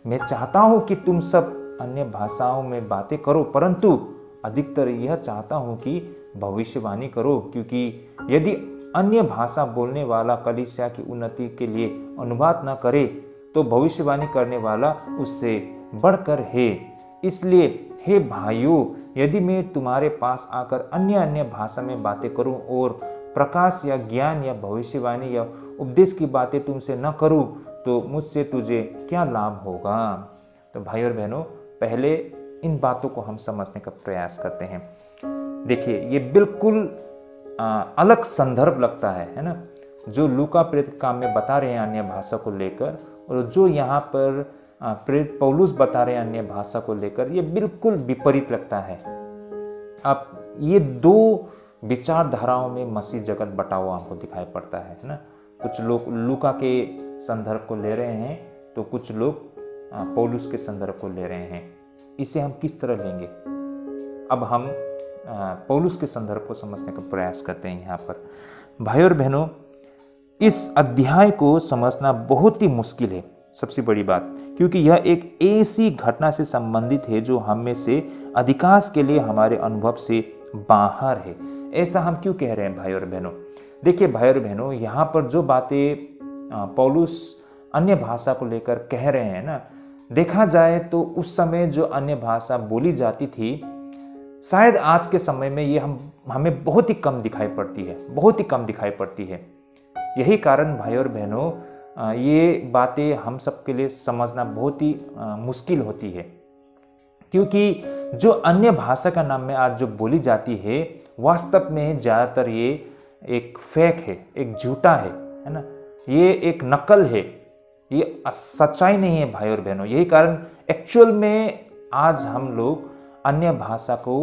मैं चाहता हूं कि तुम सब अन्य भाषाओं में बातें करो, परंतु अधिकतर यह चाहता हूं कि भविष्यवाणी करो, क्योंकि यदि अन्य भाषा बोलने वाला कलीसिया की उन्नति के लिए अनुवाद न करे तो भविष्यवाणी करने वाला उससे बढ़कर है। इसलिए हे भाइयों, यदि मैं तुम्हारे पास आकर अन्य अन्य भाषा में बातें करूं और प्रकाश या ज्ञान या भविष्यवाणी या उपदेश की बातें तुमसे न करूं तो मुझसे तुझे क्या लाभ होगा। तो भाई और बहनों, पहले इन बातों को हम समझने का प्रयास करते हैं। देखिए, ये बिल्कुल अलग संदर्भ लगता है ना, जो लूका प्रेरित काम में बता रहे हैं अन्य भाषा को लेकर, और जो यहाँ पर प्रेरित पौलुस बता रहे हैं अन्य भाषा को लेकर, ये बिल्कुल विपरीत लगता है। अब ये दो विचारधाराओं में मसीह जगत बटा हुआ हमको दिखाई पड़ता है ना। कुछ लोग लूका के संदर्भ को ले रहे हैं तो कुछ लोग पौलुस के संदर्भ को ले रहे हैं। इसे हम किस तरह लेंगे? अब हम पौलुस के संदर्भ को समझने का प्रयास करते हैं। यहाँ पर भाई और बहनों, इस अध्याय को समझना बहुत ही मुश्किल है, सबसे बड़ी बात, क्योंकि यह एक ऐसी घटना से संबंधित है जो हम में से अधिकांश के लिए हमारे अनुभव से बाहर है। ऐसा हम क्यों कह रहे हैं भाई और बहनों? देखिए भाई और बहनों, यहाँ पर जो बातें पौलुस अन्य भाषा को लेकर कह रहे हैं ना, देखा जाए तो उस समय जो अन्य भाषा बोली जाती थी, शायद आज के समय में ये हमें बहुत ही कम दिखाई पड़ती है, बहुत ही कम दिखाई पड़ती है। यही कारण भाई और बहनों, ये बातें हम सब के लिए समझना बहुत ही मुश्किल होती है, क्योंकि जो अन्य भाषा का नाम में आज जो बोली जाती है, वास्तव में ज़्यादातर ये एक फेक है, एक झूठा है ना। ये एक नकल है, ये सच्चाई नहीं है भाई और बहनों। यही कारण एक्चुअल में आज हम लोग अन्य भाषा को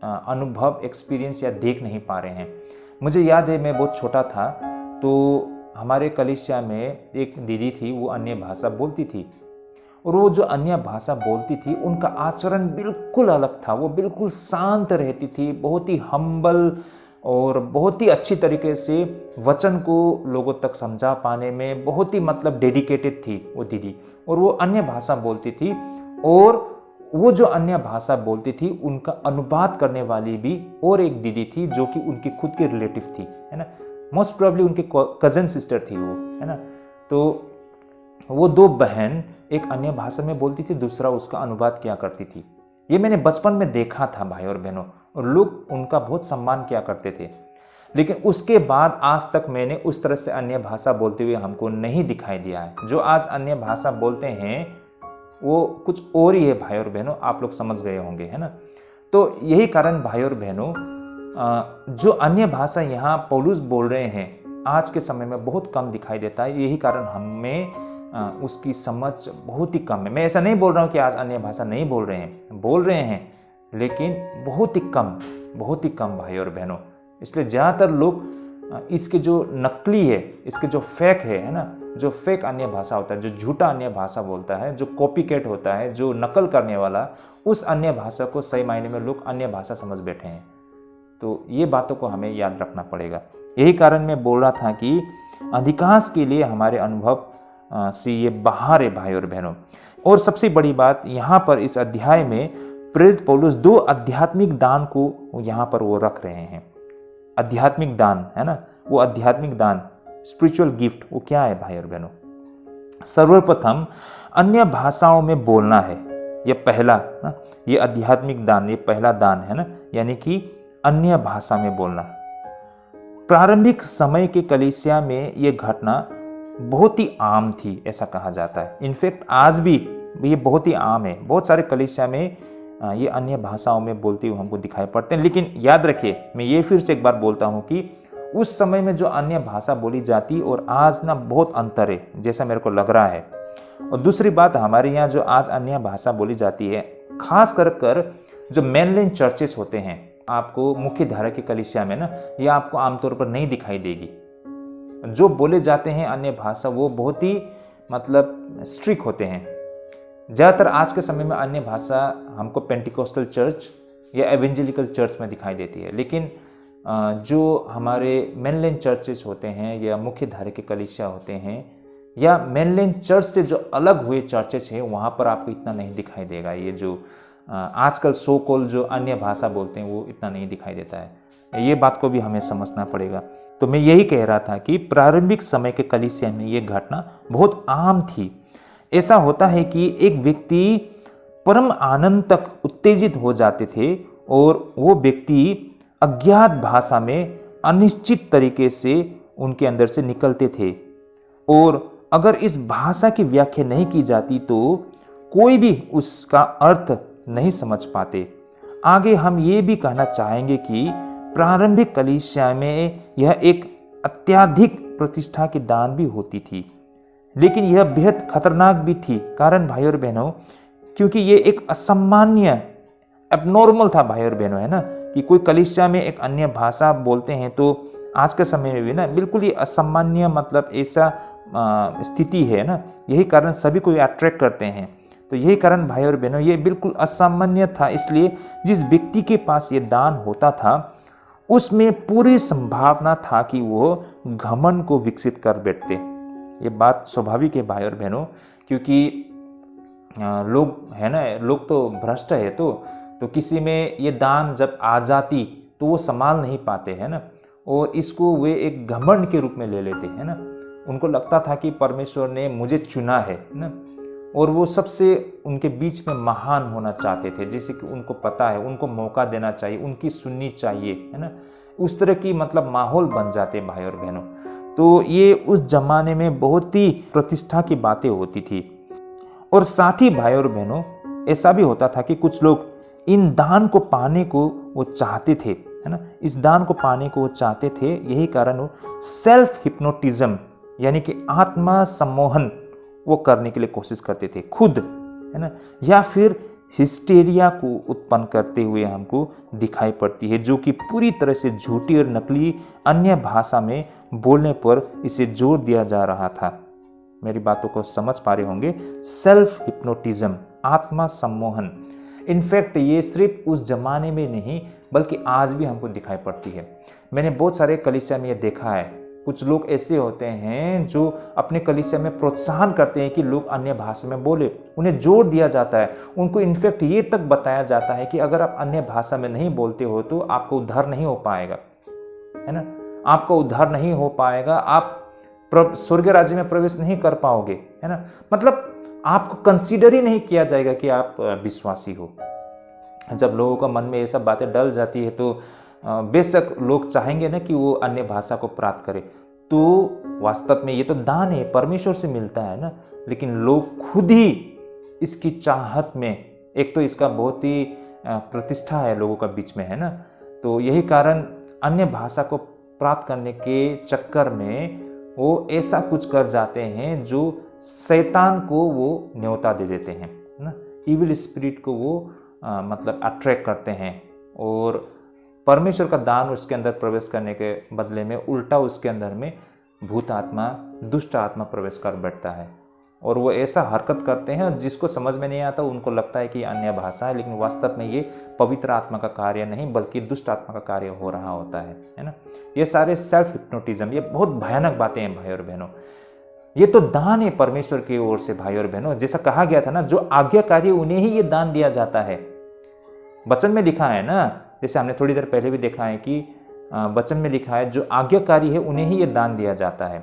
अनुभव, एक्सपीरियंस या देख नहीं पा रहे हैं। मुझे याद है, मैं बहुत छोटा था तो हमारे कलीसिया में एक दीदी थी, वो अन्य भाषा बोलती थी, और वो जो अन्य भाषा बोलती थी उनका आचरण बिल्कुल अलग था। वो बिल्कुल शांत रहती थी, बहुत ही हम्बल और बहुत ही अच्छी तरीके से वचन को लोगों तक समझा पाने में बहुत ही डेडिकेटेड थी वो दीदी। और वो अन्य भाषा बोलती थी, और वो जो अन्य भाषा बोलती थी उनका अनुवाद करने वाली भी और एक दीदी थी जो कि उनकी खुद की रिलेटिव थी, है ना। मोस्ट प्रोबेबली उनकी कजन सिस्टर थी वो, है ना। तो वो दो बहन एक अन्य भाषा में बोलती थी, दूसरा उसका अनुवाद किया करती थी। ये मैंने बचपन में देखा था भाई और बहनों, और लोग उनका बहुत सम्मान किया करते थे। लेकिन उसके बाद आज तक मैंने उस तरह से अन्य भाषा बोलते हुए हमको नहीं दिखाई दिया है। जो आज अन्य भाषा बोलते हैं वो कुछ और ही है भाई और बहनों, आप लोग समझ गए होंगे, है ना। तो यही कारण भाई और बहनों, जो अन्य भाषा यहाँ पौलुस बोल रहे हैं आज के समय में बहुत कम दिखाई देता है। यही कारण हमें उसकी समझ बहुत ही कम है। मैं ऐसा नहीं बोल रहा हूँ कि आज अन्य भाषा नहीं बोल रहे हैं, लेकिन बहुत ही कम भाई और बहनों। इसलिए ज़्यादातर लोग इसके जो नकली है, इसके जो फेक है ना, जो फेक अन्य भाषा होता है, जो झूठा अन्य भाषा बोलता है, जो कॉपी कैट होता है, जो नकल करने वाला, उस अन्य भाषा को सही मायने में लोग अन्य भाषा समझ बैठे हैं। तो ये बातों को हमें याद रखना पड़ेगा। यही कारण मैं बोल रहा था कि अधिकांश के लिए हमारे अनुभव से ये बाहर है भाई और बहनों। और सबसे बड़ी बात यहाँ पर इस अध्याय में प्रेरित पौलुस 2 आध्यात्मिक दान को यहाँ पर वो रख रहे हैं। आध्यात्मिक दान है ना, वो आध्यात्मिक दान, स्पिरिचुअल गिफ्ट, वो क्या है भाई और बहनों? सर्वप्रथम अन्य भाषाओं में बोलना है, ये पहला ना, ये आध्यात्मिक दान, ये पहला दान है ना, यानी कि अन्य भाषा में बोलना। प्रारंभिक समय के कलीसिया में ये घटना बहुत ही आम थी, ऐसा कहा जाता है। इनफैक्ट आज भी ये बहुत ही आम है। बहुत सारे कलीसिया में ये अन्य भाषाओं में बोलते हुए हमको दिखाई पड़ते हैं। लेकिन याद रखिए, मैं ये फिर से एक बार बोलता हूँ कि उस समय में जो अन्य भाषा बोली जाती और आज ना बहुत अंतर है, जैसा मेरे को लग रहा है। और दूसरी बात, हमारे यहाँ जो आज अन्य भाषा बोली जाती है, खास कर जो मेनलैंड चर्चेस होते हैं, आपको मुख्य धारा की कलीसिया में ना, ये आपको आमतौर पर नहीं दिखाई देगी। जो बोले जाते हैं अन्य भाषा, वो बहुत ही मतलब स्ट्रिक्ट होते हैं। ज़्यादातर आज के समय में अन्य भाषा हमको पेंटिकोस्टल चर्च या एवेंजेलिकल चर्च में दिखाई देती है। लेकिन जो हमारे मेनलैंड चर्चेस होते हैं या मुख्य धारा के कलीसिया होते हैं या मेनलैंड चर्च से जो अलग हुए चर्चेस हैं, वहाँ पर आपको इतना नहीं दिखाई देगा। ये जो आजकल सो कॉल जो अन्य भाषा बोलते हैं, वो इतना नहीं दिखाई देता है। ये बात को भी हमें समझना पड़ेगा। तो मैं यही कह रहा था कि प्रारंभिक समय के कलीसिया में ये घटना बहुत आम थी। ऐसा होता है कि एक व्यक्ति परम आनंद तक उत्तेजित हो जाते थे और वो व्यक्ति अज्ञात भाषा में अनिश्चित तरीके से उनके अंदर से निकलते थे, और अगर इस भाषा की व्याख्या नहीं की जाती तो कोई भी उसका अर्थ नहीं समझ पाते। आगे हम ये भी कहना चाहेंगे कि प्रारंभिक कलीसिया में यह एक अत्यधिक प्रतिष्ठा की दान भी होती थी, लेकिन यह बेहद खतरनाक भी थी। कारण भाई और बहनों, क्योंकि ये एक असामान्य एबनॉर्मल था भाई और बहनों, है ना, कि कोई कलीसिया में एक अन्य भाषा बोलते हैं तो आज के समय में भी ना बिल्कुल ये असामान्य, मतलब ऐसा स्थिति है ना। यही कारण सभी को अट्रैक्ट करते हैं। तो यही कारण भाई और बहनों, ये बिल्कुल असामान्य था। इसलिए जिस व्यक्ति के पास ये दान होता था, उसमें पूरी संभावना था कि वो घमंड को विकसित कर बैठते। ये बात स्वाभाविक है भाई और बहनों, क्योंकि लोग है ना, लोग तो भ्रष्ट है। तो किसी में ये दान जब आ जाती तो वो संभाल नहीं पाते, है ना, और इसको वे एक घमंड के रूप में ले लेते हैं ना। उनको लगता था कि परमेश्वर ने मुझे चुना है ना, और वो सबसे उनके बीच में महान होना चाहते थे। जैसे कि उनको पता है, उनको मौका देना चाहिए, उनकी सुननी चाहिए, है ना। उस तरह की मतलब माहौल बन जाते भाई और बहनों। तो ये उस जमाने में बहुत ही प्रतिष्ठा की बातें होती थी। और साथ ही भाई और बहनों, ऐसा भी होता था कि कुछ लोग इन दान को पाने को वो चाहते थे, है ना, इस दान को पाने को वो चाहते थे। यही कारण वो सेल्फ हिप्नोटिज्म यानी कि आत्मा सम्मोहन वो करने के लिए कोशिश करते थे खुद, है ना, या फिर हिस्टेरिया को उत्पन्न करते हुए हमको दिखाई पड़ती है, जो कि पूरी तरह से झूठी और नकली अन्य भाषा में बोलने पर इसे जोर दिया जा रहा था। मेरी बातों को समझ पा रहे होंगे। सेल्फ हिप्नोटिज्म, आत्मा सम्मोहन, इनफैक्ट ये सिर्फ उस जमाने में नहीं बल्कि आज भी हमको दिखाई पड़ती है। मैंने बहुत सारे कलीसिया में ये देखा है। कुछ लोग ऐसे होते हैं जो अपने कलीसिया में प्रोत्साहन करते हैं कि लोग अन्य भाषा में बोले। उन्हें जोर दिया जाता है, उनको इनफैक्ट ये तक बताया जाता है कि अगर आप अन्य भाषा में नहीं बोलते हो तो आपको उद्धार नहीं हो पाएगा, है ना, आपको उद्धार नहीं हो पाएगा, आप स्वर्ग राज्य में प्रवेश नहीं कर पाओगे, है ना। मतलब आपको कंसीडर ही नहीं किया जाएगा कि आप विश्वासी हो। जब लोगों का मन में ये सब बातें डल जाती है तो बेशक लोग चाहेंगे ना कि वो अन्य भाषा को प्राप्त करे। तो वास्तव में ये तो दान है, परमेश्वर से मिलता है ना, लेकिन लोग खुद ही इसकी चाहत में, एक तो इसका बहुत ही प्रतिष्ठा है लोगों का बीच में, है ना, तो यही कारण अन्य भाषा को प्राप्त करने के चक्कर में वो ऐसा कुछ कर जाते हैं जो शैतान को वो न्योता दे देते हैं ना, इविल स्पिरिट को वो मतलब अट्रैक्ट करते हैं और परमेश्वर का दान उसके अंदर प्रवेश करने के बदले में उल्टा उसके अंदर में भूत आत्मा, दुष्ट आत्मा प्रवेश कर बैठता है। और वो ऐसा हरकत करते हैं जिसको समझ में नहीं आता, उनको लगता है कि अन्य भाषा है, लेकिन वास्तव में ये पवित्र आत्मा का कार्य नहीं बल्कि दुष्ट आत्मा का कार्य हो रहा होता है ना। ये सारे सेल्फ हिप्नोटिज्म, ये बहुत भयानक बातें हैं भाई और बहनों। ये तो दान है परमेश्वर की ओर से भाई और बहनों। जैसा कहा गया था ना, जो आज्ञाकारी उन्हें ही ये दान दिया जाता है। वचन में लिखा है ना, जैसे हमने थोड़ी देर पहले भी देखा है कि वचन में लिखा है जो आज्ञाकारी है उन्हें ही ये दान दिया जाता है।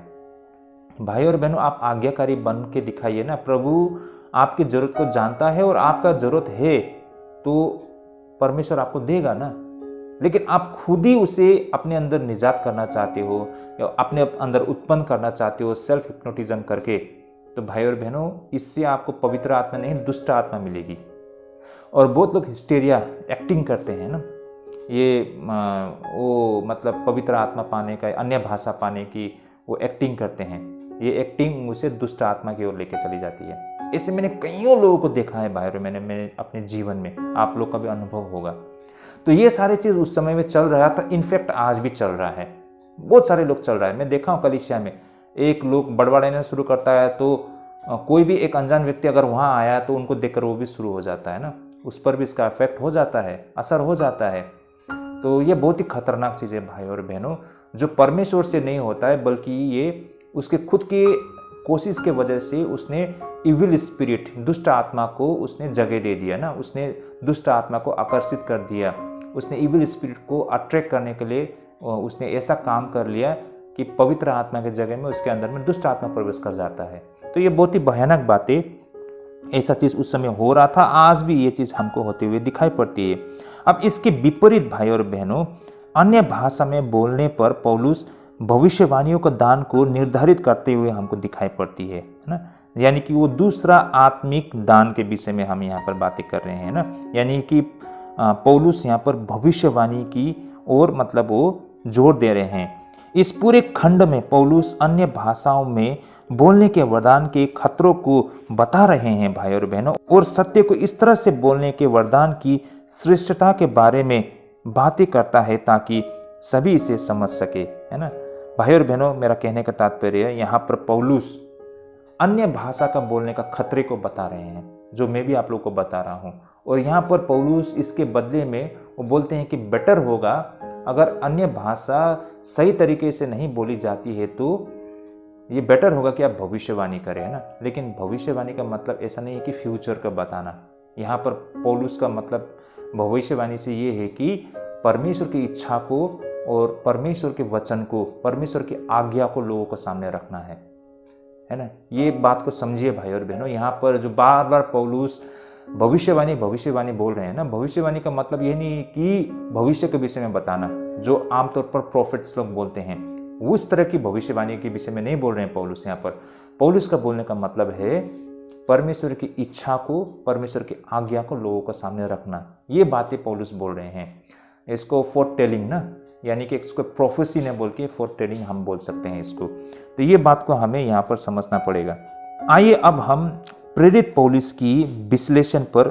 भाई और बहनों, आप आज्ञाकारी बन के दिखाइए ना। प्रभु आपकी जरूरत को जानता है और आपका जरूरत है तो परमेश्वर आपको देगा ना। लेकिन आप खुद ही उसे अपने अंदर निजात करना चाहते हो या अपने अंदर उत्पन्न करना चाहते हो सेल्फ हिप्नोटिज्म करके, तो भाई और बहनों इससे आपको पवित्र आत्मा नहीं दुष्ट आत्मा मिलेगी। और बहुत लोग हिस्टेरिया एक्टिंग करते हैं ना, ये वो मतलब पवित्र आत्मा पाने का, अन्य भाषा पाने की वो एक्टिंग करते हैं। ये एक्टिंग उसे दुष्ट आत्मा की ओर लेके चली जाती है। ऐसे मैंने कईयों लोगों को देखा है भाई और मैंने अपने जीवन में, आप लोग का भी अनुभव होगा। तो ये सारी चीज़ उस समय में चल रहा था, इनफैक्ट आज भी चल रहा है। बहुत सारे लोग चल रहा है। मैं देखा हूँ कलीसिया में एक लोग बड़बड़ाना शुरू करता है तो कोई भी एक अनजान व्यक्ति अगर वहाँ आया तो उनको देखकर वो भी शुरू हो जाता है ना, उस पर भी इसका इफेक्ट हो जाता है, असर हो जाता है। तो ये बहुत ही खतरनाक चीज़ है भाई और बहनों, जो परमेश्वर से नहीं होता है बल्कि ये उसके खुद की कोशिश के वजह से उसने इविल स्पिरिट, दुष्ट आत्मा को उसने जगह दे दिया ना, उसने दुष्ट आत्मा को आकर्षित कर दिया, उसने इविल स्पिरिट को अट्रैक्ट करने के लिए उसने ऐसा काम कर लिया कि पवित्र आत्मा के जगह में उसके अंदर में दुष्ट आत्मा प्रवेश कर जाता है। तो ये बहुत ही भयानक बातें, ऐसा चीज़ उस समय हो रहा था, आज भी ये चीज़ हमको होते हुए दिखाई पड़ती है। अब इसके विपरीत भाई और बहनों, अन्य भाषा में बोलने पर पौलुस भविष्यवाणियों का दान को निर्धारित करते हुए हमको दिखाई पड़ती है ना। यानी कि वो दूसरा आत्मिक दान के विषय में हम यहाँ पर बातें कर रहे हैं ना। यानी कि पौलुस यहाँ पर भविष्यवाणी की ओर मतलब वो जोर दे रहे हैं। इस पूरे खंड में पौलुस अन्य भाषाओं में बोलने के वरदान के खतरों को बता रहे हैं भाई और बहनों, और सत्य को इस तरह से बोलने के वरदान की श्रेष्ठता के बारे में बातें करता है ताकि सभी इसे समझ सके, है ना। भाई और बहनों, मेरा कहने का तात्पर्य है यहाँ पर पौलुस अन्य भाषा का बोलने का खतरे को बता रहे हैं, जो मैं भी आप लोगों को बता रहा हूँ। और यहाँ पर पौलुस इसके बदले में वो बोलते हैं कि बेटर होगा अगर अन्य भाषा सही तरीके से नहीं बोली जाती है तो ये बेटर होगा कि आप भविष्यवाणी करें, है ना। लेकिन भविष्यवाणी का मतलब ऐसा नहीं है कि फ्यूचर का बताना। यहाँ पर पौलुस का मतलब भविष्यवाणी से ये है कि परमेश्वर की इच्छा को और परमेश्वर के वचन को, परमेश्वर की आज्ञा को लोगों को सामने रखना है ना। ये बात को समझिए भाई और बहनों। यहाँ पर जो बार बार पौलुस भविष्यवाणी बोल रहे हैं ना, भविष्यवाणी का मतलब ये नहीं कि भविष्य के विषय में बताना, जो आमतौर पर प्रोफेट्स लोग बोलते हैं, उस तरह की भविष्यवाणी के विषय में नहीं बोल रहे हैं पौलुस। यहाँ पर पौलुस का बोलने का मतलब है परमेश्वर की इच्छा को, परमेश्वर की आज्ञा को लोगों को सामने रखना। ये बातें पौलुस बोल रहे हैं। इसको फोर टेलिंग ना, यानी कि इसको प्रोफेसी ने बोल के फोर टेलिंग हम बोल सकते हैं इसको। तो ये बात को हमें यहाँ पर समझना पड़ेगा। आइए अब हम प्रेरित पौलुस की विश्लेषण पर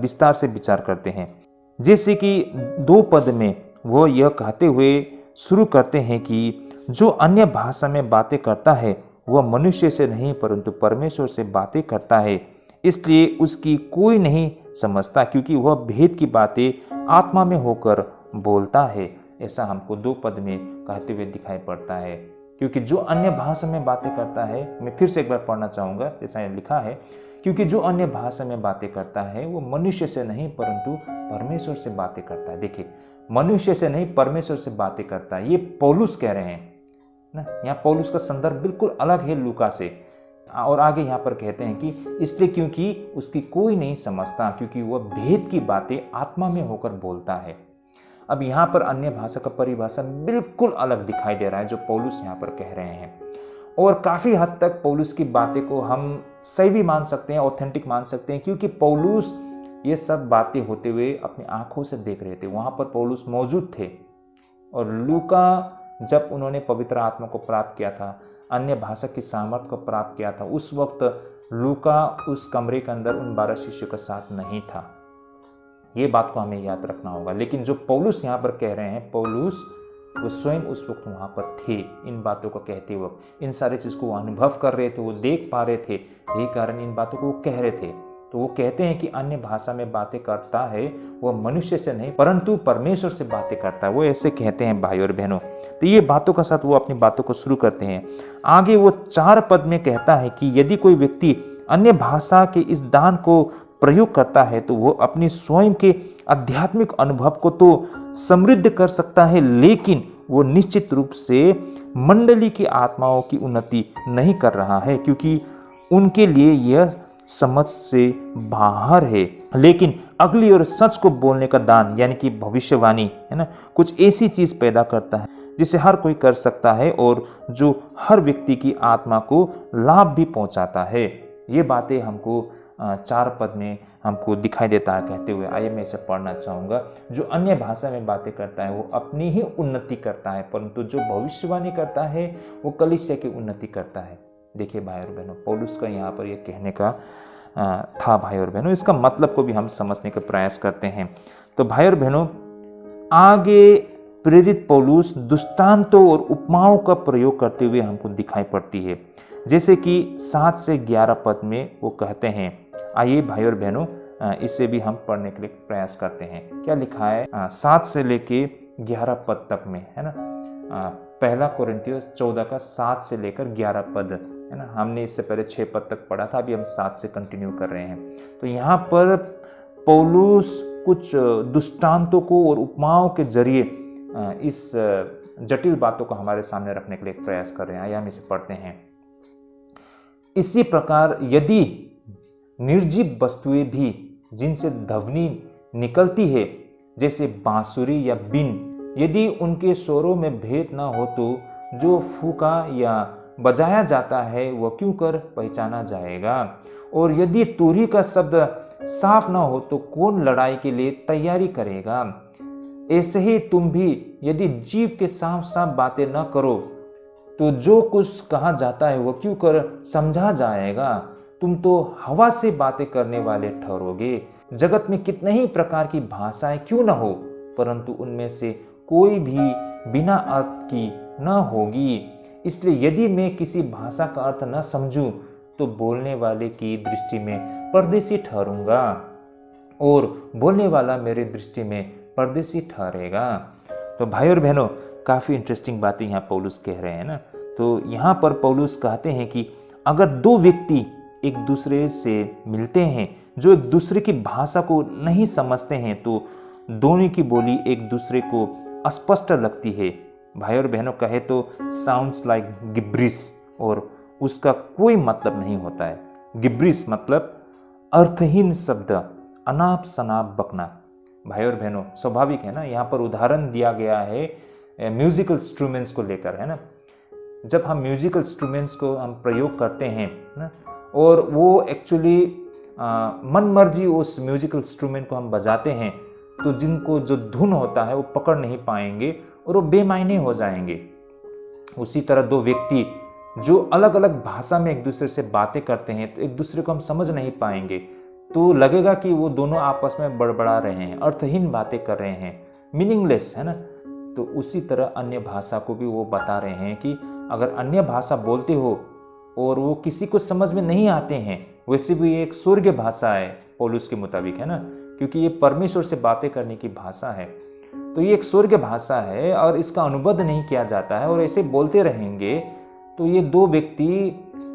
विस्तार से विचार करते हैं। जैसे कि 2 पद में वो यह कहते हुए शुरू करते हैं कि जो अन्य भाषा में बातें करता है वह मनुष्य से नहीं परंतु परमेश्वर से बातें करता है, इसलिए उसकी कोई नहीं समझता क्योंकि वह भेद की बातें आत्मा में होकर बोलता है। ऐसा हमको 2 पद में कहते हुए दिखाई पड़ता है। क्योंकि जो अन्य भाषा में बातें करता है, मैं फिर से एक बार पढ़ना चाहूँगा जैसा लिखा है, क्योंकि जो अन्य भाषा में बातें करता है वो मनुष्य से नहीं परंतु परमेश्वर से बातें करता है। देखिए, मनुष्य से नहीं परमेश्वर से बातें करता है, ये पौलुस कह रहे हैं ना। यहाँ पौलुस का संदर्भ बिल्कुल अलग है लूका से। और आगे यहाँ पर कहते हैं कि इसलिए क्योंकि उसकी कोई नहीं समझता क्योंकि वह भेद की बातें आत्मा में होकर बोलता है। अब यहाँ पर अन्य भाषा का परिभाषा बिल्कुल अलग दिखाई दे रहा है जो पौलुस यहाँ पर कह रहे हैं, और काफ़ी हद तक पौलुस की बातें को हम सही भी मान सकते हैं, ऑथेंटिक मान सकते हैं, क्योंकि पौलुस ये सब बातें होते हुए अपनी आंखों से देख रहे थे। वहाँ पर पौलुस मौजूद थे। और लूका जब उन्होंने पवित्र आत्मा को प्राप्त किया था, अन्य भाषा की सामर्थ्य को प्राप्त किया था, उस वक्त लूका उस कमरे के अंदर उन 12 शिष्यों के साथ नहीं था। ये बात को हमें याद रखना होगा। लेकिन जो पौलुस यहाँ पर कह रहे हैं, पौलुस वो स्वयं उस वक्त वहाँ पर थे, इन बातों को कहते वक्त इन सारी चीज़ को वो अनुभव कर रहे थे, वो देख पा रहे थे, यही कारण इन बातों को वो कह रहे थे। तो वो कहते हैं कि अन्य भाषा में बातें करता है वह मनुष्य से नहीं परंतु परमेश्वर से बातें करता है, वो ऐसे कहते हैं भाई और बहनों। तो ये बातों का साथ वो अपनी बातों को शुरू करते हैं। आगे वो 4 पद में कहता है कि यदि कोई व्यक्ति अन्य भाषा के इस दान को प्रयोग करता है तो वो अपनी स्वयं के आध्यात्मिक अनुभव को तो समृद्ध कर सकता है, लेकिन वो निश्चित रूप से मंडली की आत्माओं की उन्नति नहीं कर रहा है, क्योंकि उनके लिए यह समझ से बाहर है। लेकिन अगली और सच को बोलने का दान यानी कि भविष्यवाणी है ना, कुछ ऐसी चीज पैदा करता है जिसे हर कोई कर सकता है और जो हर व्यक्ति की आत्मा को लाभ भी पहुंचाता है। ये बातें हमको 4 पद में हमको दिखाई देता है कहते हुए। आइए मैं इसे पढ़ना चाहूँगा। जो अन्य भाषा में बातें करता है वो अपनी ही उन्नति करता है, परंतु जो भविष्यवाणी करता है वो कलीसिया की उन्नति करता है। देखिए भाई और बहनों, पौलुस का यहाँ पर ये कहने का था भाई और बहनों। इसका मतलब को भी हम समझने का प्रयास करते हैं। तो भाई और बहनों, आगे प्रेरित पौलुस दृष्टांतों और उपमाओं का प्रयोग करते हुए हमको दिखाई पड़ती है, जैसे कि 7 से 11 पद में वो कहते हैं। आइए भाई और बहनों, इसे भी हम पढ़ने के लिए प्रयास करते हैं। क्या लिखा है 7 से लेके 11 पद तक में, है ना। पहला कोरिन्थियों 14 का 7 से लेकर 11 पद, है ना। हमने इससे पहले 6 पद तक पढ़ा था, अभी हम 7 से कंटिन्यू कर रहे हैं। तो यहाँ पर पौलुस कुछ दृष्टांतों को और उपमाओं के जरिए इस जटिल बातों को हमारे सामने रखने के लिए प्रयास कर रहे हैं। आइए हम इसे पढ़ते हैं। इसी प्रकार यदि निर्जीव वस्तुएं भी जिनसे ध्वनि निकलती है, जैसे बांसुरी या बीन, यदि उनके स्वरों में भेद न हो तो जो फूका या बजाया जाता है वह क्यों कर पहचाना जाएगा। और यदि तुरही का शब्द साफ न हो तो कौन लड़ाई के लिए तैयारी करेगा। ऐसे ही तुम भी यदि जीव के साफ साफ बातें न करो तो जो कुछ कहा जाता है वह क्यों कर समझा जाएगा। तुम तो हवा से बातें करने वाले ठहरोगे। जगत में कितने ही प्रकार की भाषाएं क्यों न हो, परंतु उनमें से कोई भी बिना अर्थ की न होगी। इसलिए यदि मैं किसी भाषा का अर्थ न समझूं तो बोलने वाले की दृष्टि में परदेशी ठहरूंगा और बोलने वाला मेरे दृष्टि में परदेशी ठहरेगा। तो भाई और बहनों, काफ़ी इंटरेस्टिंग बातें यहाँ पौलुस कह रहे हैं ना। तो यहाँ पर पौलुस कहते हैं कि अगर 2 व्यक्ति एक दूसरे से मिलते हैं जो एक दूसरे की भाषा को नहीं समझते हैं तो दोनों की बोली एक दूसरे को अस्पष्ट लगती है। भाई और बहनों, कहे तो साउंड्स लाइक गिब्रिश, और उसका कोई मतलब नहीं होता है। गिब्रिश मतलब अर्थहीन शब्द, अनाप शनाप बकना। भाई और बहनों, स्वाभाविक है ना, यहाँ पर उदाहरण दिया गया है म्यूजिकल इंस्ट्रूमेंट्स को लेकर, है ना। जब हम म्यूजिकल इंस्ट्रूमेंट्स को हम प्रयोग करते हैं ना, और वो एक्चुअली मन मर्जी उस म्यूजिकल इंस्ट्रूमेंट को हम बजाते हैं, तो जिनको जो धुन होता है वो पकड़ नहीं पाएंगे और वो बेमायने हो जाएंगे। उसी तरह 2 व्यक्ति जो अलग अलग भाषा में एक दूसरे से बातें करते हैं तो एक दूसरे को हम समझ नहीं पाएंगे, तो लगेगा कि वो दोनों आपस में बड़बड़ा रहे हैं, अर्थहीन बातें कर रहे हैं, मीनिंगलेस, है ना। तो उसी तरह अन्य भाषा को भी वो बता रहे हैं कि अगर अन्य भाषा बोलते हो और वो किसी को समझ में नहीं आते हैं, वैसे भी ये एक स्वर्गीय भाषा है पौलुस के मुताबिक, है ना, क्योंकि ये परमेश्वर से बातें करने की भाषा है। तो ये एक स्वर्गीय भाषा है और इसका अनुबद्ध नहीं किया जाता है, और ऐसे बोलते रहेंगे तो ये 2 व्यक्ति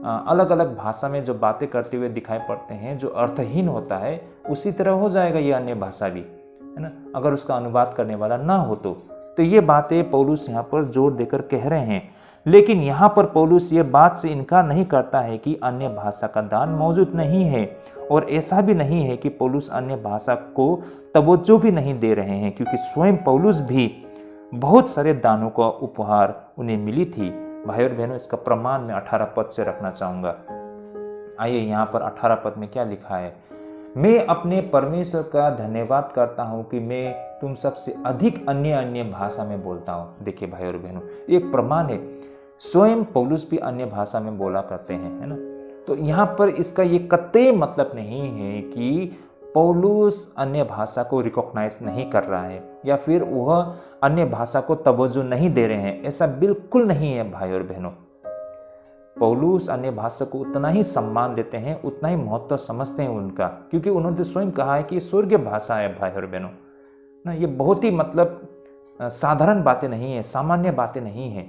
अलग अलग भाषा में जो बातें करते हुए दिखाई पड़ते हैं, जो अर्थहीन होता है, उसी तरह हो जाएगा ये अन्य भाषा भी, है ना, अगर उसका अनुवाद करने वाला ना हो तो ये बातें पौलुस यहाँ पर जोर देकर कह रहे हैं। लेकिन यहाँ पर पौलुस ये बात से इनकार नहीं करता है कि अन्य भाषा का दान मौजूद नहीं है, और ऐसा भी नहीं है कि पौलुस अन्य भाषा को तवज्जो भी नहीं दे रहे हैं, क्योंकि स्वयं पौलुस भी बहुत सारे दानों का उपहार उन्हें मिली थी। भाई और बहनों, इसका प्रमाण मैं 18 पद से रखना चाहूँगा। आइए यहाँ पर 18 पद में क्या लिखा है। मैं अपने परमेश्वर का धन्यवाद करता हूँ कि मैं तुम सबसे अधिक अन्य भाषा में बोलता हूँ। देखिए भाई और बहनों, एक प्रमाण है, स्वयं पौलुस भी अन्य भाषा में बोला करते हैं, है ना। तो यहाँ पर इसका ये कतई मतलब नहीं है कि पौलुस अन्य भाषा को रिकॉग्नाइज नहीं कर रहा है या फिर वह अन्य भाषा को तवज्जो नहीं दे रहे हैं, ऐसा बिल्कुल नहीं है भाई और बहनों। पौलुस अन्य भाषा को उतना ही सम्मान देते हैं, उतना ही महत्व समझते हैं उनका, क्योंकि उन्होंने स्वयं कहा है कि ये स्वर्गीय भाषा है भाई और बहनों ना। ये बहुत ही साधारण बातें नहीं है, सामान्य बातें नहीं है,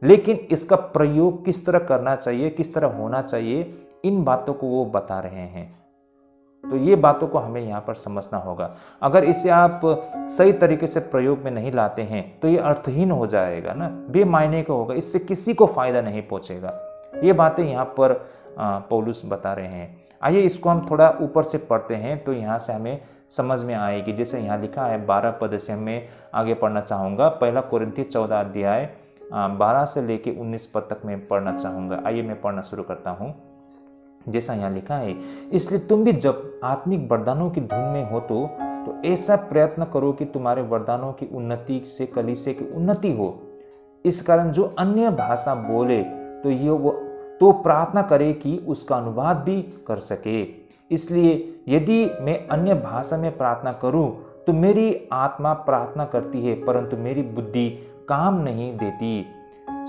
लेकिन इसका प्रयोग किस तरह करना चाहिए, किस तरह होना चाहिए, इन बातों को वो बता रहे हैं। तो ये बातों को हमें यहाँ पर समझना होगा। अगर इसे आप सही तरीके से प्रयोग में नहीं लाते हैं तो ये अर्थहीन हो जाएगा ना, बेमायने का होगा, इससे किसी को फायदा नहीं पहुंचेगा। ये बातें यहाँ पर पौलुस बता रहे हैं। आइए इसको हम थोड़ा ऊपर से पढ़ते हैं तो यहाँ से हमें समझ में आएगी। जैसे यहाँ लिखा है 12 पद से मैं आगे पढ़ना चाहूँगा। पहला कोरिन्थी 14 अध्याय 12 से लेके 19 पद तक मैं पढ़ना चाहूँगा। आइए मैं पढ़ना शुरू करता हूँ। जैसा यहाँ लिखा है, इसलिए तुम भी जब आत्मिक वरदानों की धुन में हो तो ऐसा प्रयत्न करो कि तुम्हारे वरदानों की उन्नति से कलीसिया की उन्नति हो। इस कारण जो अन्य भाषा बोले तो प्रार्थना करे कि उसका अनुवाद भी कर सके। इसलिए यदि मैं अन्य भाषा में प्रार्थना करूं तो मेरी आत्मा प्रार्थना करती है परंतु मेरी बुद्धि काम नहीं देती।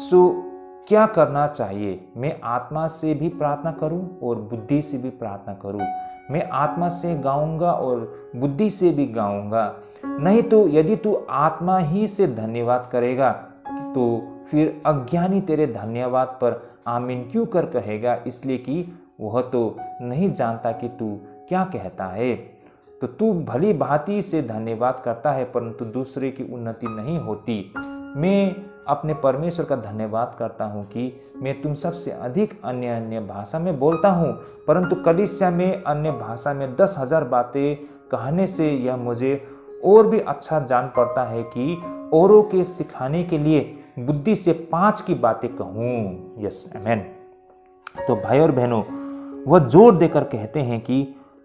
सो क्या करना चाहिए? मैं आत्मा से भी प्रार्थना करूं और बुद्धि से भी प्रार्थना करूं। मैं आत्मा से गाऊंगा और बुद्धि से भी गाऊंगा। नहीं तो यदि तू आत्मा ही से धन्यवाद करेगा तो फिर अज्ञानी तेरे धन्यवाद पर आमीन क्यों कर कहेगा, इसलिए कि वह तो नहीं जानता कि तू क्या कहता है। तो तू भली भांति से धन्यवाद करता है परंतु दूसरे की उन्नति नहीं होती। मैं अपने परमेश्वर का धन्यवाद करता हूँ कि मैं तुम सबसे अधिक अन्य भाषा में बोलता हूँ, परंतु कलीसिया में अन्य भाषा में 10,000 बातें कहने से यह मुझे और भी अच्छा जान पड़ता है कि औरों के सिखाने के लिए बुद्धि से 5 की बातें कहूँ। Yes amen. तो भाई और बहनों, वह जोर देकर कहते हैं कि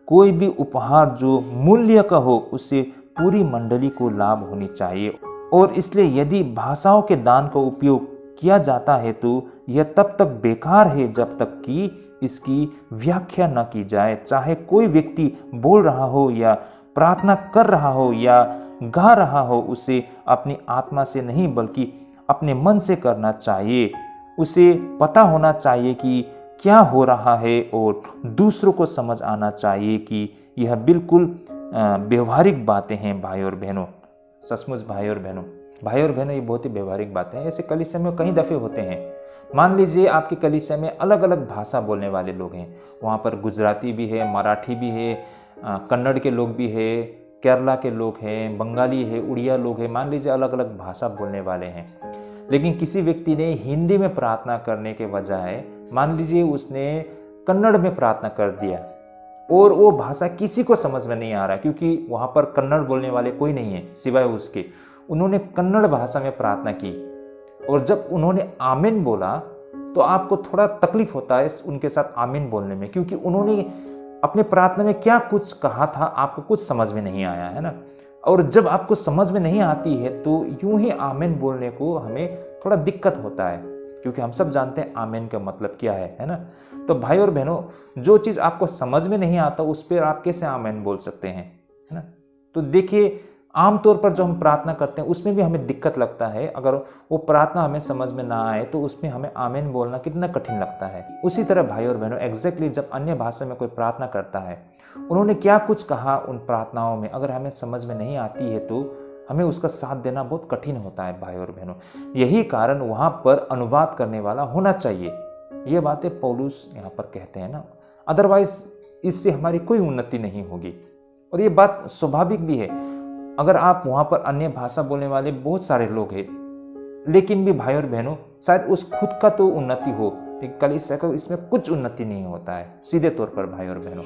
कोई भी उपहार जो मूल्य का हो उससे पूरी मंडली को लाभ होनी चाहिए, और इसलिए यदि भाषाओं के दान का उपयोग किया जाता है तो यह तब तक बेकार है जब तक कि इसकी व्याख्या न की जाए। चाहे कोई व्यक्ति बोल रहा हो या प्रार्थना कर रहा हो या गा रहा हो, उसे अपनी आत्मा से नहीं बल्कि अपने मन से करना चाहिए। उसे पता होना चाहिए कि क्या हो रहा है और दूसरों को समझ आना चाहिए कि यह बिल्कुल व्यवहारिक बातें हैं भाई और बहनों। सचमुच भाई और बहनों, ये बहुत ही व्यवहारिक बातें हैं। ऐसे कलीसिया में कई दफ़े होते हैं। मान लीजिए आपकी कलीसिया में अलग अलग भाषा बोलने वाले लोग हैं। वहाँ पर गुजराती भी है, मराठी भी है, कन्नड़ के लोग भी है, केरला के लोग हैं, बंगाली है, उड़िया लोग हैं। मान लीजिए अलग अलग भाषा बोलने वाले हैं, लेकिन किसी व्यक्ति ने हिंदी में प्रार्थना करने के बजाय मान लीजिए उसने कन्नड़ में प्रार्थना कर दिया और वो भाषा किसी को समझ में नहीं आ रहा, क्योंकि वहाँ पर कन्नड़ बोलने वाले कोई नहीं है सिवाय उसके। उन्होंने कन्नड़ भाषा में प्रार्थना की और जब उन्होंने आमीन बोला तो आपको थोड़ा तकलीफ होता है उनके साथ आमीन बोलने में, क्योंकि उन्होंने अपने प्रार्थना में क्या कुछ कहा था आपको कुछ समझ में नहीं आया है ना। और जब आपको समझ में नहीं आती है तो यूं ही आमीन बोलने को हमें थोड़ा दिक्कत होता है, क्योंकि हम सब जानते हैं आमीन का मतलब क्या है ना। तो भाई और बहनों, जो चीज़ आपको समझ में नहीं आता उस पर आप कैसे आमीन बोल सकते हैं, है ना। तो देखिए, आमतौर पर जो हम प्रार्थना करते हैं उसमें भी हमें दिक्कत लगता है। अगर वो प्रार्थना हमें समझ में ना आए तो उसमें हमें आमीन बोलना कितना कठिन लगता है। उसी तरह भाई और बहनों, एग्जैक्टली जब अन्य भाषा में कोई प्रार्थना करता है, उन्होंने क्या कुछ कहा उन प्रार्थनाओं में अगर हमें समझ में नहीं आती है तो हमें उसका साथ देना बहुत कठिन होता है भाई और बहनों। यही कारण वहाँ पर अनुवाद करने वाला होना चाहिए। ये बातें पौलुस यहाँ पर कहते हैं ना, अदरवाइज इससे हमारी कोई उन्नति नहीं होगी। और ये बात स्वाभाविक भी है। अगर आप वहाँ पर अन्य भाषा बोलने वाले बहुत सारे लोग हैं, लेकिन भी भाई और बहनों शायद उस खुद का तो उन्नति हो, लेकिन कलीसिया को इसमें कुछ उन्नति नहीं होता है सीधे तौर पर भाई और बहनों।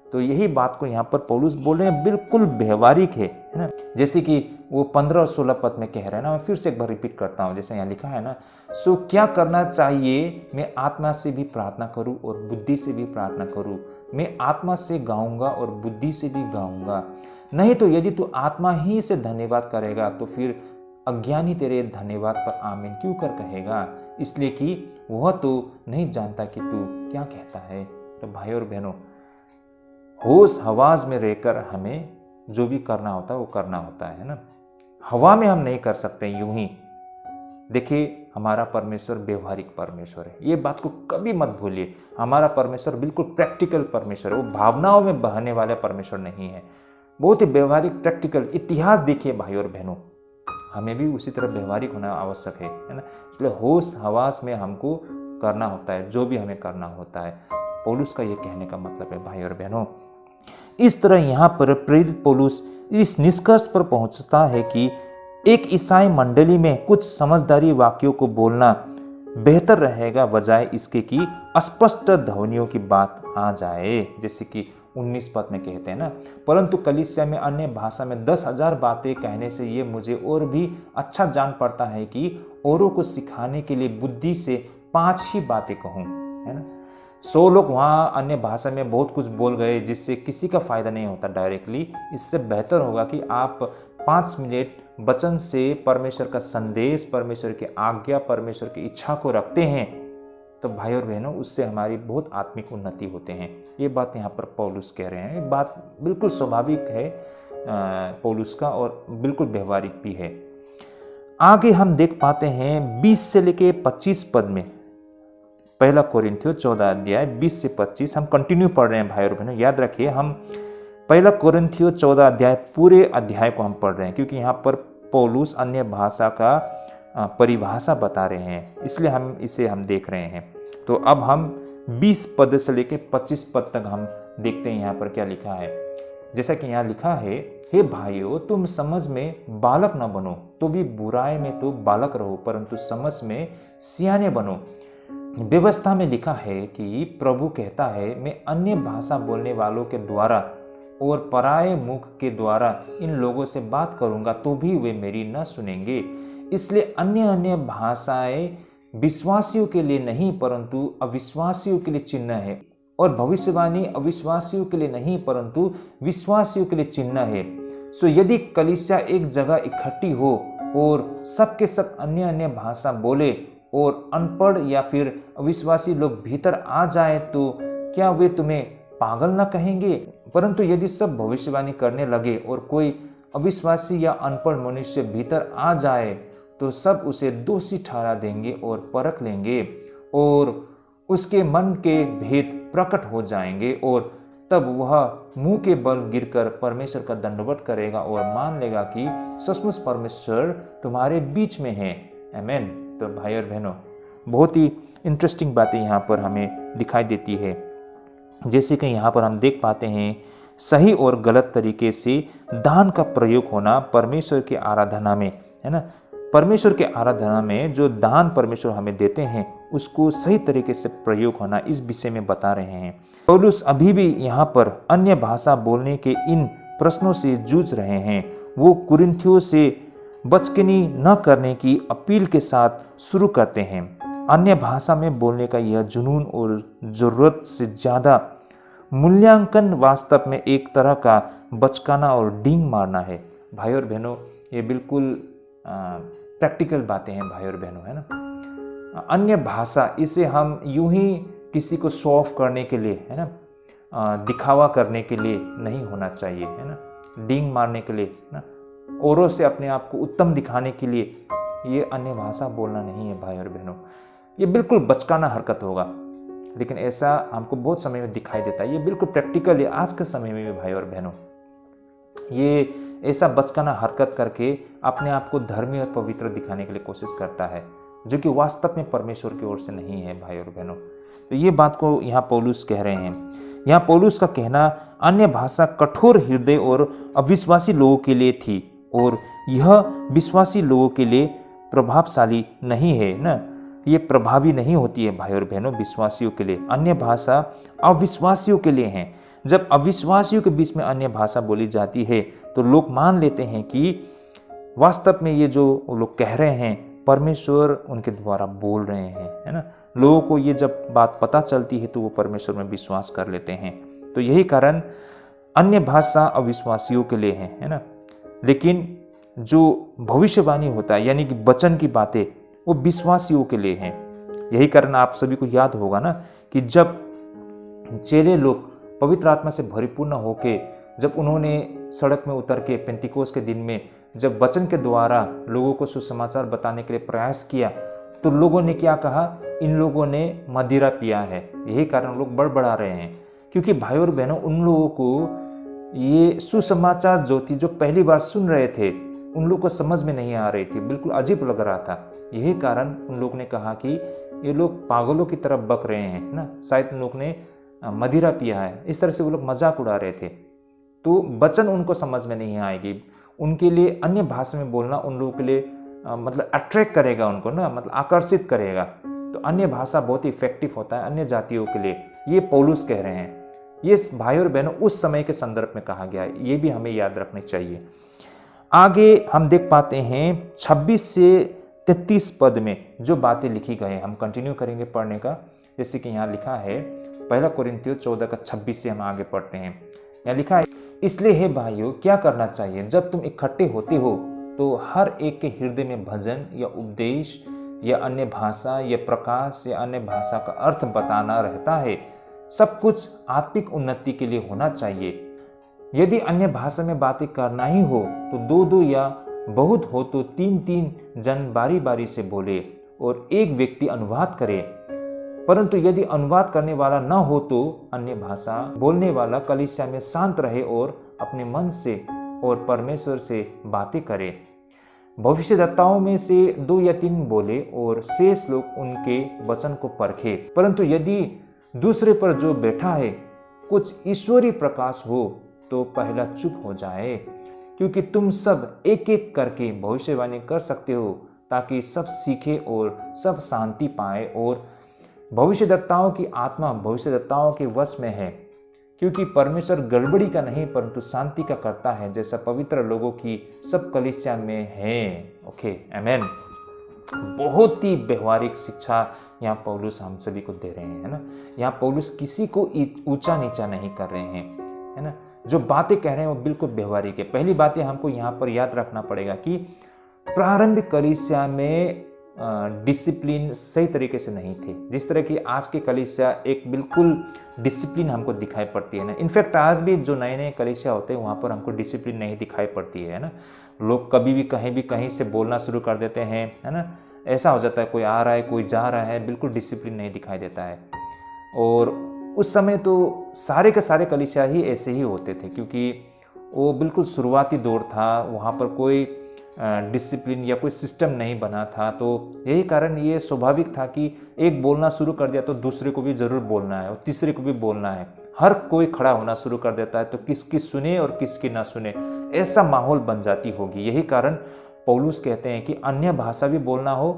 तो यही बात को यहाँ पर पौलुस बोल रहे हैं, बिल्कुल व्यवहारिक है ना। जैसे कि वो 15 और 16 पद में कह रहे हैं ना, मैं फिर से एक बार रिपीट करता हूँ। जैसे यहाँ लिखा है ना, सो क्या करना चाहिए? मैं आत्मा से भी प्रार्थना करूँ और बुद्धि से भी प्रार्थना करूँ। मैं आत्मा से गाऊंगा और बुद्धि से भी गाऊंगा। नहीं तो यदि तू आत्मा ही से धन्यवाद करेगा तो फिर अज्ञानी तेरे धन्यवाद पर आमीन क्यों कर कहेगा, इसलिए कि वह तो नहीं जानता कि तू क्या कहता है। तो भाई और बहनों, होश हवास में रहकर हमें जो भी करना होता है वो करना होता है ना। हवा में हम नहीं कर सकते यूं ही। देखिए, हमारा परमेश्वर व्यवहारिक परमेश्वर है, ये बात को कभी मत भूलिए। हमारा परमेश्वर बिल्कुल प्रैक्टिकल परमेश्वर है, वो भावनाओं में बहने वाला परमेश्वर नहीं है। बहुत ही व्यवहारिक प्रैक्टिकल। इतिहास देखिए भाई और बहनों, हमें भी उसी तरह व्यवहारिक होना आवश्यक है ना। इसलिए होश हवास में हमको करना होता है जो भी हमें करना होता है। पौलुस का ये कहने का मतलब है भाई और बहनों। इस तरह यहाँ पर प्रेरित पौलुस इस निष्कर्ष पर पहुंचता है कि एक ईसाई मंडली में कुछ समझदारी वाक्यों को बोलना बेहतर रहेगा, बजाय इसके कि अस्पष्ट ध्वनियों की बात आ जाए, जैसे कि 19 पद में कहते हैं ना, परंतु कलीसिया में अन्य भाषा में 10,000 बातें कहने से ये मुझे और भी अच्छा जान पड़ता है कि औरों को सिखाने के लिए बुद्धि से 5 ही बातें कहूँ, है ना। 100 लोग वहाँ अन्य भाषा में बहुत कुछ बोल गए जिससे किसी का फायदा नहीं होता डायरेक्टली। इससे बेहतर होगा कि आप 5 मिनट वचन से परमेश्वर का संदेश, परमेश्वर की आज्ञा, परमेश्वर की इच्छा को रखते हैं, तो भाई और बहनों उससे हमारी बहुत आत्मिक उन्नति होते हैं। ये बात यहाँ पर पौलुस कह रहे हैं। ये बात बिल्कुल स्वाभाविक है पौलुस का और बिल्कुल व्यवहारिक भी है। आगे हम देख पाते हैं 20 से लेके 25 पद में, पहला कोरिन्थियों 14 अध्याय 20 से 25 हम कंटिन्यू पढ़ रहे हैं भाई और बहनों। याद रखिए, हम पहला कोरिन्थियों 14 अध्याय पूरे अध्याय को हम पढ़ रहे हैं, क्योंकि यहाँ पर पौलुस अन्य भाषा का परिभाषा बता रहे हैं, इसलिए हम देख रहे हैं। तो अब हम 20 पद से लेकर 25 पद तक हम देखते हैं यहाँ पर क्या लिखा है। जैसा कि यहाँ लिखा है, हे भाइयों, तुम समझ में बालक न बनो, तो भी बुराई में तो बालक रहो, परंतु समझ में सियाने बनो। व्यवस्था में लिखा है कि प्रभु कहता है, मैं अन्य भाषा बोलने वालों के द्वारा और पराये मुख के द्वारा इन लोगों से बात करूंगा तो भी वे मेरी न सुनेंगे। इसलिए अन्य भाषाएं विश्वासियों के लिए नहीं परंतु अविश्वासियों के लिए चिन्ह है, और भविष्यवाणी अविश्वासियों के लिए नहीं परंतु विश्वासियों के लिए चिन्ह है। सो यदि कलीसिया एक जगह इकट्ठी हो और सबके सब अन्य भाषा बोले और अनपढ़ या फिर अविश्वासी लोग भीतर आ जाए, तो क्या वे तुम्हें पागल न कहेंगे? परंतु यदि सब भविष्यवाणी करने लगे और कोई अविश्वासी या अनपढ़ मनुष्य भीतर आ जाए, तो सब उसे दोषी ठहरा देंगे और परख लेंगे, और उसके मन के भेद प्रकट हो जाएंगे, और तब वह मुंह के बल गिरकर परमेश्वर का दंडवत करेगा और मान लेगा कि सचमुच परमेश्वर तुम्हारे बीच में है। आमीन। तो भाई और बहनों, बहुत ही इंटरेस्टिंग बातें यहाँ पर हमें दिखाई देती है। जैसे कि यहाँ पर हम देख पाते हैं, सही और गलत तरीके से दान का प्रयोग होना परमेश्वर की आराधना में, है ना। परमेश्वर के आराधना में जो दान परमेश्वर हमें देते हैं उसको सही तरीके से प्रयोग होना, इस विषय में बता रहे हैं। पौलुस अभी भी यहाँ पर अन्य भाषा बोलने के इन प्रश्नों से जूझ रहे हैं। वो कुरिन्थियों से बचकनी न करने की अपील के साथ शुरू करते हैं। अन्य भाषा में बोलने का यह जुनून और जरूरत से ज़्यादा मूल्यांकन वास्तव में एक तरह का बचकाना और डींग मारना है। भाई और बहनों, ये बिल्कुल प्रैक्टिकल बातें हैं भाई और बहनों, है ना। अन्य भाषा, इसे हम यूं ही किसी को शो ऑफ करने के लिए, है ना, दिखावा करने के लिए नहीं होना चाहिए, है ना, डींग मारने के लिए, ना, औरों से अपने आप को उत्तम दिखाने के लिए ये अन्य भाषा बोलना नहीं है भाई और बहनों। ये बिल्कुल बचकाना हरकत होगा, लेकिन ऐसा हमको बहुत समय में दिखाई देता है। ये बिल्कुल प्रैक्टिकल है आज के समय में भी भाई और बहनों। ये ऐसा बचकाना हरकत करके अपने आप को धर्मी और पवित्र दिखाने के लिए कोशिश करता है, जो कि वास्तव में परमेश्वर की ओर से नहीं है भाई और बहनों। तो ये बात को यहाँ पौलुस कह रहे हैं। यहाँ पौलुस का कहना अन्य भाषा कठोर हृदय और अविश्वासी लोगों के लिए थी, और यह विश्वासी लोगों के लिए प्रभावशाली नहीं है ना, ये प्रभावी नहीं होती है भाई और बहनों। विश्वासियों के लिए अन्य भाषा अविश्वासियों के लिए है। जब अविश्वासियों के बीच में अन्य भाषा बोली जाती है तो लोग मान लेते हैं कि वास्तव में ये जो लोग कह रहे हैं परमेश्वर उनके द्वारा बोल रहे हैं, है ना। लोगों को ये जब बात पता चलती है तो वो परमेश्वर में विश्वास कर लेते हैं। तो यही कारण अन्य भाषा अविश्वासियों के लिए है ना। लेकिन जो भविष्यवाणी होता है यानी कि वचन की बातें, वो विश्वासियों के लिए हैं। यही कारण आप सभी को याद होगा ना कि जब चेले लोग पवित्र आत्मा से परिपूर्ण होके जब उन्होंने सड़क में उतर के पेंतिकोस के दिन में जब वचन के द्वारा लोगों को सुसमाचार बताने के लिए प्रयास किया, तो लोगों ने क्या कहा, इन लोगों ने मदिरा पिया है। यही कारण लोग बड़बड़ा रहे हैं, क्योंकि भाई और बहनों, उन लोगों को ये सुसमाचार जो थी, जो पहली बार सुन रहे थे, उन लोगों को समझ में नहीं आ रही थी, बिल्कुल अजीब लग रहा था। यही कारण उन लोगों ने कहा कि ये लोग पागलों की तरफ बक रहे हैं ना, शायद उन लोग ने मदिरा पिया है। इस तरह से वो लोग मजाक उड़ा रहे थे। तो वचन उनको समझ में नहीं आएगी। उनके लिए अन्य भाषा में बोलना उन लोगों के लिए मतलब अट्रैक्ट करेगा उनको ना, मतलब आकर्षित करेगा। तो अन्य भाषा बहुत ही इफेक्टिव होता है अन्य जातियों के लिए, ये पौलुस कह रहे हैं। ये भाई और बहनों उस समय के संदर्भ में कहा गया है, ये भी हमें याद रखनी चाहिए। आगे हम देख पाते हैं 26 से 33 पद में जो बातें लिखी गई, हम कंटिन्यू करेंगे पढ़ने का। जैसे कि यहाँ लिखा है, 1 कोरिन्थियों 14:26 से हम आगे पढ़ते हैं। यहाँ लिखा है, इसलिए हे भाइयों, क्या करना चाहिए, जब तुम इकट्ठे होते हो तो हर एक के हृदय में भजन या उपदेश या अन्य भाषा या प्रकाश या अन्य भाषा का अर्थ बताना रहता है। सब कुछ आत्मिक उन्नति के लिए होना चाहिए। यदि अन्य भाषा में बातें करना ही हो तो 2-2 या बहुत हो तो 3-3 जन बारी बारी से बोले और एक व्यक्ति अनुवाद करे। परंतु यदि अनुवाद करने वाला न हो तो अन्य भाषा बोलने वाला कलीसिया में शांत रहे और अपने मन से और परमेश्वर से बातें करे। भविष्यद्वक्ताओं में से 2 या 3 बोले और शेष लोग उनके वचन को परखे। परंतु यदि दूसरे पर जो बैठा है कुछ ईश्वरीय प्रकाश हो तो पहला चुप हो जाए, क्योंकि तुम सब एक एक करके भविष्यवाणी कर सकते हो, ताकि सब सीखे और सब शांति पाए। और भविष्यद्वक्ताओं की आत्मा भविष्यद्वक्ताओं के वश में है, क्योंकि परमेश्वर गड़बड़ी का नहीं परंतु शांति का करता है, जैसा पवित्र लोगों की सब कलीसिया में है। ओके, आमेन। बहुत ही व्यवहारिक शिक्षा यहाँ पौलुस हम सभी को दे रहे हैं, है ना। यहाँ पौलुस किसी को ऊंचा नीचा नहीं कर रहे हैं, है ना। जो बातें कह रहे हैं वो बिल्कुल व्यवहारिक है। पहली बात हमको यहाँ पर याद रखना पड़ेगा कि प्रारंभिक कलीसिया में डिसिप्लिन सही तरीके से नहीं थे। जिस तरह की आज की कलीसिया एक बिल्कुल डिसिप्लिन हमको दिखाई पड़ती है ना। इनफैक्ट आज भी जो नए नए कलीसिया होते हैं वहाँ पर हमको डिसिप्लिन नहीं दिखाई पड़ती है ना। लोग कभी भी कहीं से बोलना शुरू कर देते हैं, है ना। ऐसा हो जाता है, कोई आ रहा है कोई जा रहा है, बिल्कुल डिसिप्लिन नहीं दिखाई देता है। और उस समय तो सारे के सारे कलीसिया ही ऐसे ही होते थे, क्योंकि वो बिल्कुल शुरुआती दौर था, वहाँ पर कोई डिसिप्लिन या कोई सिस्टम नहीं बना था। तो यही कारण ये स्वाभाविक था कि एक बोलना शुरू कर दिया तो दूसरे को भी ज़रूर बोलना है और तीसरे को भी बोलना है। हर कोई खड़ा होना शुरू कर देता है तो किसकी सुने और किसकी ना सुने, ऐसा माहौल बन जाती होगी। यही कारण पौलुस कहते हैं कि अन्य भाषा भी बोलना हो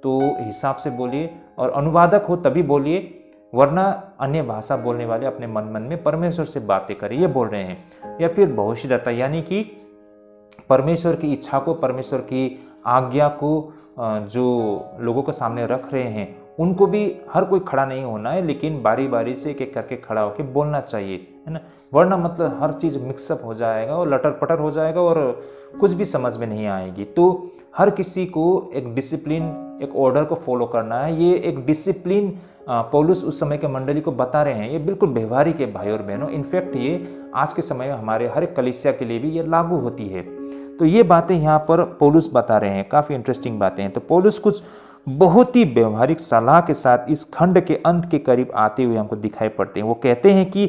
तो हिसाब से बोलिए, और अनुवादक हो तभी बोलिए, वरना अन्य भाषा बोलने वाले अपने मन मन में परमेश्वर से बातें करें, ये बोल रहे हैं। या फिर भविष्यद्वक्ता, यानी कि परमेश्वर की इच्छा को, परमेश्वर की आज्ञा को जो लोगों के सामने रख रहे हैं उनको भी हर कोई खड़ा नहीं होना है, लेकिन बारी बारी से एक एक करके खड़ा होकर बोलना चाहिए, है ना। वरना मतलब हर चीज़ मिक्सअप हो जाएगा और लटर पटर हो जाएगा और कुछ भी समझ में नहीं आएगी। तो हर किसी को एक डिसिप्लिन, एक ऑर्डर को फॉलो करना है। ये एक डिसिप्लिन पौलुस उस समय के मंडली को बता रहे हैं। ये बिल्कुल व्यवहारिक है भाई और बहनों। इनफैक्ट ये आज के समय में हमारे हर एक कलीसिया के लिए भी ये लागू होती है। तो ये बातें यहाँ पर पौलुस बता रहे हैं, काफ़ी इंटरेस्टिंग बातें हैं। तो पौलुस कुछ बहुत ही व्यवहारिक सलाह के साथ इस खंड के अंत के करीब आते हुए हमको दिखाई पड़ते हैं। वो कहते हैं कि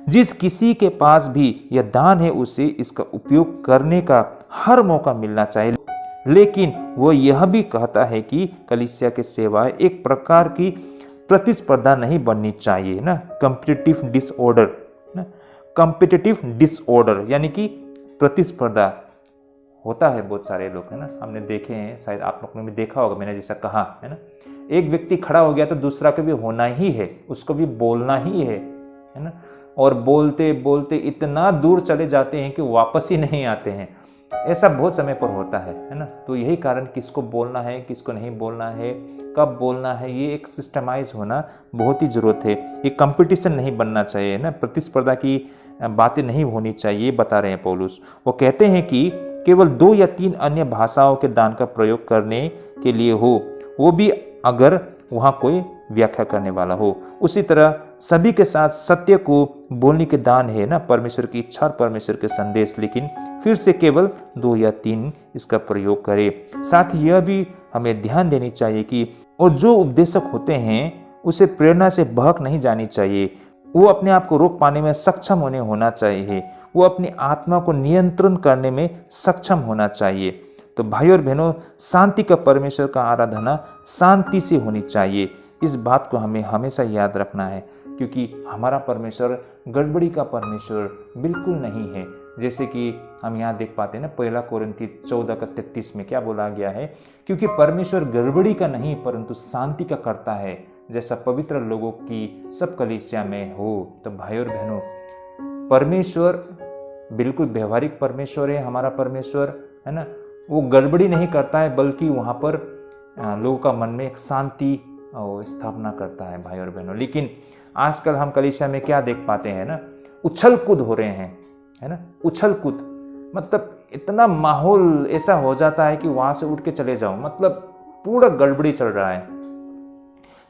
जिस किसी के पास भी यह दान है उसे इसका उपयोग करने का हर मौका मिलना चाहिए, लेकिन वो यह भी कहता है कि कलीसिया के सेवाएं एक प्रकार की प्रतिस्पर्धा नहीं बननी चाहिए ना, कॉम्पिटिटिव डिसऑर्डर ना, कॉम्पिटिटिव डिसऑर्डर यानी कि प्रतिस्पर्धा होता है बहुत सारे लोग, है ना। हमने देखे हैं, शायद आप लोगों ने भी देखा होगा, मैंने जैसा कहा है ना। एक व्यक्ति खड़ा हो गया तो दूसरा को भी होना ही है, उसको भी बोलना ही है ना। और बोलते बोलते इतना दूर चले जाते हैं कि वापस ही नहीं आते हैं। ऐसा बहुत समय पर होता है ना। तो यही कारण किसको बोलना है, किसको नहीं बोलना है, कब बोलना है, ये एक सिस्टमाइज होना बहुत ही ज़रूरत है। ये कंपटीशन नहीं बनना चाहिए ना, प्रतिस्पर्धा की बातें नहीं होनी चाहिए, बता रहे हैं पौलुस। वो कहते हैं कि केवल 2 या 3 अन्य भाषाओं के दान का प्रयोग करने के लिए हो, वो भी अगर वहाँ कोई व्याख्या करने वाला हो। उसी तरह सभी के साथ सत्य को बोलने के दान है ना, परमेश्वर की इच्छा और परमेश्वर के संदेश, लेकिन फिर से केवल 2 या 3 इसका प्रयोग करें। साथ ही यह भी हमें ध्यान देनी चाहिए कि और जो उपदेशक होते हैं उसे प्रेरणा से बहक नहीं जानी चाहिए। वो अपने आप को रोक पाने में सक्षम होना चाहिए। वो अपनी आत्मा को नियंत्रण करने में सक्षम होना चाहिए। तो भाई और बहनों, शांति का परमेश्वर का आराधना शांति से होनी चाहिए। इस बात को हमें हमेशा याद रखना है, क्योंकि हमारा परमेश्वर गड़बड़ी का परमेश्वर बिल्कुल नहीं है। जैसे कि हम यहाँ देख पाते हैं ना, 1 कोरिन्थी 14:33 में क्या बोला गया है, क्योंकि परमेश्वर गड़बड़ी का नहीं परंतु शांति का करता है, जैसा पवित्र लोगों की सब कलीसिया में हो। तो भाई और बहनों, परमेश्वर बिल्कुल व्यवहारिक परमेश्वर है। हमारा परमेश्वर है ना, वो गड़बड़ी नहीं करता है, बल्कि वहाँ पर लोगों का मन में एक शांति स्थापना करता है भाई और बहनों। लेकिन आजकल हम कलीसिया में क्या देख पाते हैं ना, उछल कूद हो रहे हैं, है ना, उछल कूद, मतलब इतना माहौल ऐसा हो जाता है कि वहाँ से उठ के चले जाओ, मतलब पूरा गड़बड़ी चल रहा है।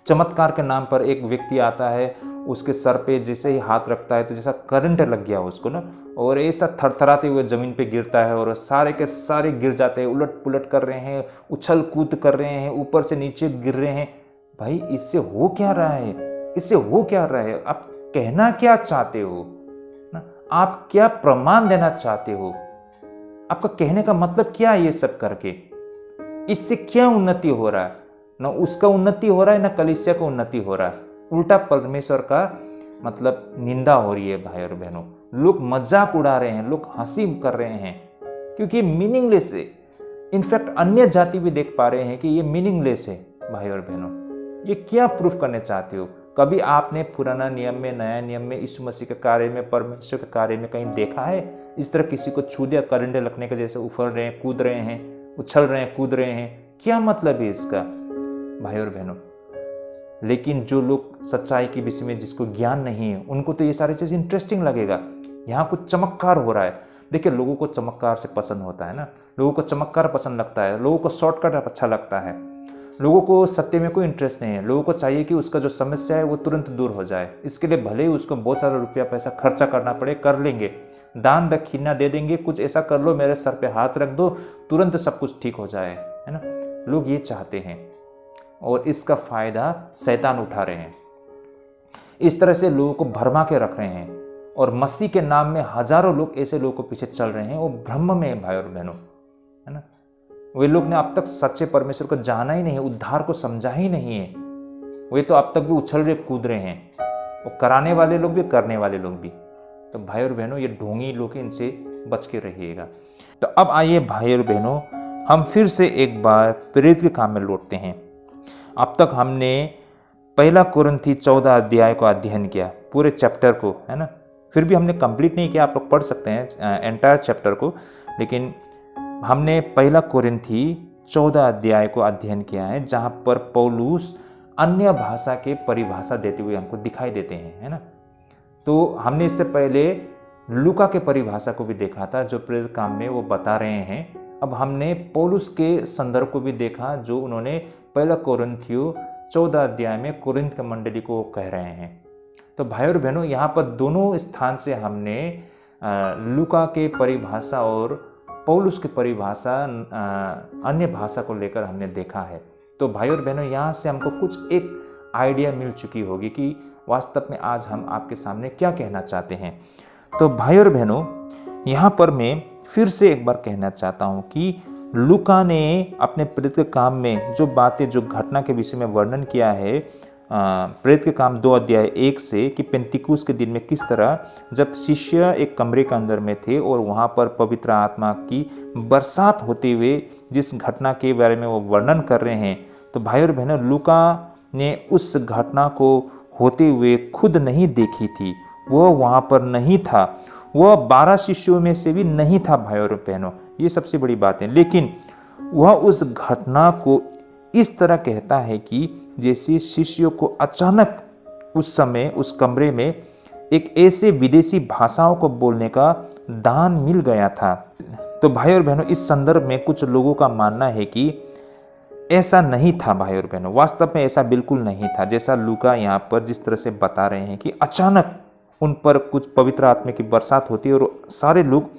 चमत्कार के नाम पर एक व्यक्ति आता है, उसके सर पे जैसे ही हाथ रखता है तो जैसा करंट लग गया उसको ना, और ऐसा थरथराते हुए जमीन पे गिरता है और सारे के सारे गिर जाते हैं, उलट पुलट कर रहे हैं, उछल कूद कर रहे हैं, ऊपर से नीचे गिर रहे हैं। भाई इससे हो क्या रहा है, इससे हो क्या रहा है? आप कहना क्या चाहते हो ना, आप क्या प्रमाण देना चाहते हो? आपका कहने का मतलब क्या है? ये सब करके इससे क्या उन्नति हो रहा है? ना उसका उन्नति हो रहा है, ना कलीसिया का उन्नति हो रहा है। उल्टा परमेश्वर का मतलब निंदा हो रही है भाई और बहनों। लोग मजाक उड़ा रहे हैं, लोग हंसी कर रहे हैं, क्योंकि मीनिंगलेस है। इनफैक्ट अन्य जाति भी देख पा रहे हैं कि ये मीनिंगलेस है भाई और बहनों। ये क्या प्रूफ करने चाहते हो? कभी आपने पुराना नियम में, नया नियम में, यीशु मसीह के कार्य में, परमेश्वर के कार्य में कहीं देखा है इस तरह किसी को छू दिया, करंटे लगने के जैसे उफल रहे हैं, कूद रहे हैं, उछल रहे हैं, कूद रहे हैं? क्या मतलब है इसका भाई और बहनों? लेकिन जो लोग सच्चाई के विषय में जिसको ज्ञान नहीं है, उनको तो ये सारी चीज़ इंटरेस्टिंग लगेगा। यहाँ कुछ चमत्कार हो रहा है। देखिए, लोगों को चमत्कार से पसंद होता है ना, लोगों को चमत्कार पसंद लगता है, लोगों को शॉर्टकट अच्छा लगता है, लोगों को सत्य में कोई इंटरेस्ट नहीं है। लोगों को चाहिए कि उसका जो समस्या है वो तुरंत दूर हो जाए। इसके लिए भले ही उसको बहुत सारा रुपया पैसा खर्चा करना पड़े, कर लेंगे, दान दक्षिणा दे देंगे, कुछ ऐसा कर लो, मेरे सर पे हाथ रख दो, तुरंत सब कुछ ठीक हो जाए, है ना। लोग ये चाहते हैं और इसका फायदा शैतान उठा रहे हैं। इस तरह से लोगों को भरमा के रख रहे हैं और मसीह के नाम में हजारों लोग ऐसे लोगों को पीछे चल रहे हैं। वो भ्रम में है भाई और बहनों, है ना। वे लोग ने अब तक सच्चे परमेश्वर को जाना ही नहीं है, उद्धार को समझा ही नहीं है। वे तो अब तक भी उछल रहे कूद रहे हैं, वो कराने वाले लोग भी, करने वाले लोग भी। तो भाई और बहनों, ये ढोंगी लोग हैं, इनसे बच के रहिएगा। तो अब आइए भाई और बहनों, हम फिर से एक बार प्रेरित के काम में लौटते हैं। अब तक हमने 1 कोरिन्थी 14 अध्याय को अध्ययन किया, पूरे चैप्टर को, है ना। फिर भी हमने कंप्लीट नहीं किया, आप लोग पढ़ सकते हैं एंटायर चैप्टर को, लेकिन हमने 1 कोरिन्थी 14 अध्याय को अध्ययन किया है, जहाँ पर पौलुस अन्य भाषा के परिभाषा देते हुए हमको दिखाई देते हैं, है ना। तो हमने इससे पहले लूका के परिभाषा को भी देखा था, जो प्रेरित काम में वो बता रहे हैं। अब हमने पौलुस के संदर्भ को भी देखा, जो उन्होंने 1 कोरिन्थियों 14 अध्याय में कोरिन्थ के मंडली को कह रहे हैं। तो भाई और बहनों, यहाँ पर दोनों स्थान से हमने लूका के परिभाषा और पौलुस की परिभाषा अन्य भाषा को लेकर हमने देखा है। तो भाई और बहनों, यहाँ से हमको कुछ एक आइडिया मिल चुकी होगी कि वास्तव में आज हम आपके सामने क्या कहना चाहते हैं। तो भाई और बहनों, यहाँ पर मैं फिर से एक बार कहना चाहता हूँ कि लूका ने अपने प्रेरित के काम में जो बातें, जो घटना के विषय में वर्णन किया है प्रेरित के काम 2 अध्याय 1 से, कि पेंतिकुस्त के दिन में किस तरह जब शिष्य एक कमरे के अंदर में थे और वहाँ पर पवित्र आत्मा की बरसात होते हुए जिस घटना के बारे में वो वर्णन कर रहे हैं। तो भाई और बहनों, लूका ने उस घटना को होते हुए खुद नहीं देखी थी, वह वहाँ पर नहीं था, वह 12 शिष्यों में से भी नहीं था भाई और बहनों, ये सबसे बड़ी बात है। लेकिन वह उस घटना को इस तरह कहता है कि जैसे शिष्यों को अचानक उस समय उस कमरे में एक ऐसे विदेशी भाषाओं को बोलने का दान मिल गया था। तो भाई और बहनों, इस संदर्भ में कुछ लोगों का मानना है कि ऐसा नहीं था भाई और बहनों, वास्तव में ऐसा बिल्कुल नहीं था। जैसा लूका यहाँ पर जिस तरह से बता रहे हैं कि अचानक उन पर कुछ पवित्र आत्मा की बरसात होती है और सारे लोग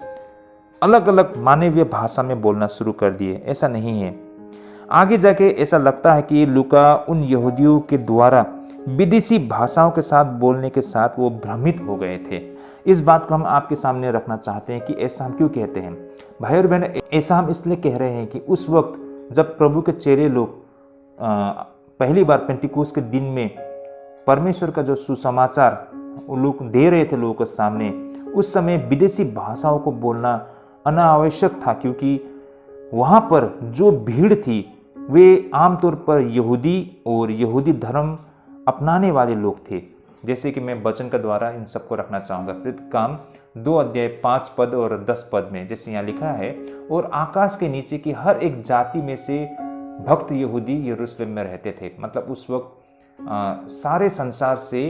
अलग अलग मानवीय भाषा में बोलना शुरू कर दिए, ऐसा नहीं है। आगे जाके ऐसा लगता है कि लूका उन यहूदियों के द्वारा विदेशी भाषाओं के साथ बोलने के साथ वो भ्रमित हो गए थे। इस बात को हम आपके सामने रखना चाहते हैं कि ऐसा हम क्यों कहते हैं। भाई और बहन, ऐसा हम इसलिए कह रहे हैं कि उस वक्त जब प्रभु के चेले लोग पहली बार पेंटिकोस के दिन में परमेश्वर का जो सुसमाचार वो लोग दे रहे थे लोगों के सामने, उस समय विदेशी भाषाओं को बोलना अनावश्यक था, क्योंकि वहाँ पर जो भीड़ थी वे आमतौर पर यहूदी और यहूदी धर्म अपनाने वाले लोग थे। जैसे कि मैं वचन के द्वारा इन सबको रखना चाहूँगा। काम 2 अध्याय 5 पद और 10 पद में जैसे यहाँ लिखा है, और आकाश के नीचे की हर एक जाति में से भक्त यहूदी यरूशलेम में रहते थे। मतलब उस वक्त सारे संसार से